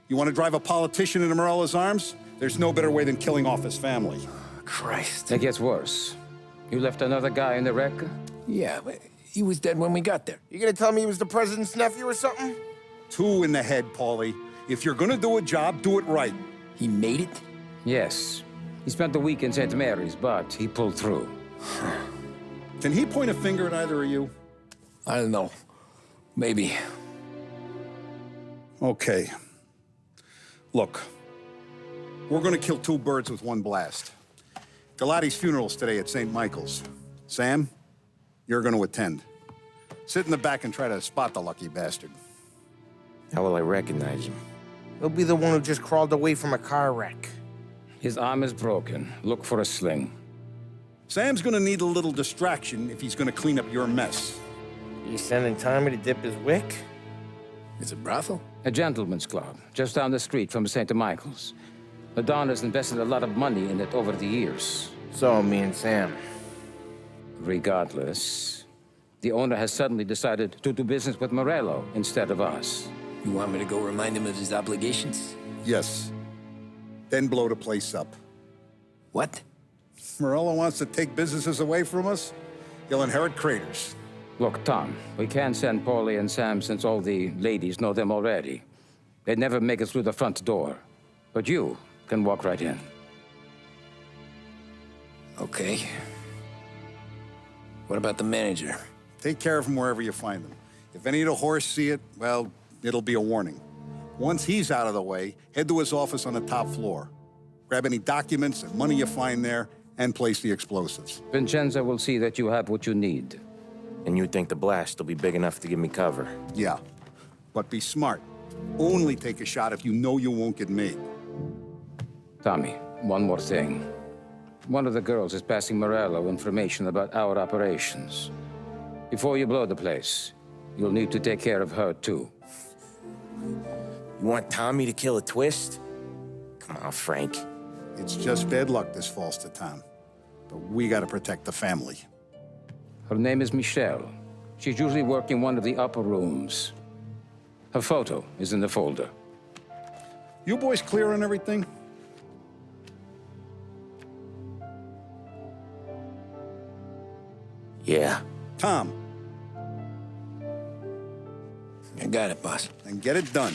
You want to drive a politician into Morella's arms? There's no better way than killing off his family. Christ. It gets worse. You left another guy in the wreck? Yeah, but he was dead when we got there. You gonna tell me he was the president's nephew or something? 2 in the head, Paulie. If you're gonna do a job, do it right. He made it? Yes. He spent the week in St. Mary's, but he pulled through. Can he point a finger at either of you? I don't know. Maybe. Okay. Look, we're gonna kill 2 birds with 1 blast. Galati's funeral's today at St. Michael's. Sam, you're gonna attend. Sit in the back and try to spot the lucky bastard. How will I recognize him? He'll be the one who just crawled away from a car wreck. His arm is broken. Look for a sling. Sam's gonna need a little distraction if he's gonna clean up your mess. You sending Tommy to dip his wick? It's a brothel? A gentleman's club, just down the street from St. Michael's. The Don has invested a lot of money in it over the years. So, me and Sam. Regardless, the owner has suddenly decided to do business with Morello instead of us. You want me to go remind him of his obligations? Yes. Then blow the place up. What? Morello wants to take businesses away from us? He'll inherit craters. Look, Tom, we can't send Paulie and Sam since all the ladies know them already. They'd never make it through the front door. But you can walk right in. Okay. What about the manager? Take care of him wherever you find him. If any of the whores see it, well, it'll be a warning. Once he's out of the way, head to his office on the top floor. Grab any documents and money you find there, and place the explosives. Vincenzo will see that you have what you need. And you think the blast will be big enough to give me cover? Yeah, but be smart. Only take a shot if you know you won't get made. Tommy, one more thing. One of the girls is passing Morello information about our operations. Before you blow the place, you'll need to take care of her, too. You want Tommy to kill a twist? Come on, Frank. It's just bad luck this falls to Tom. But we gotta protect the family. Her name is Michelle. She's usually working one of the upper rooms. Her photo is in the folder. You boys clear on everything? Yeah. Tom. I got it, boss. Then get it done.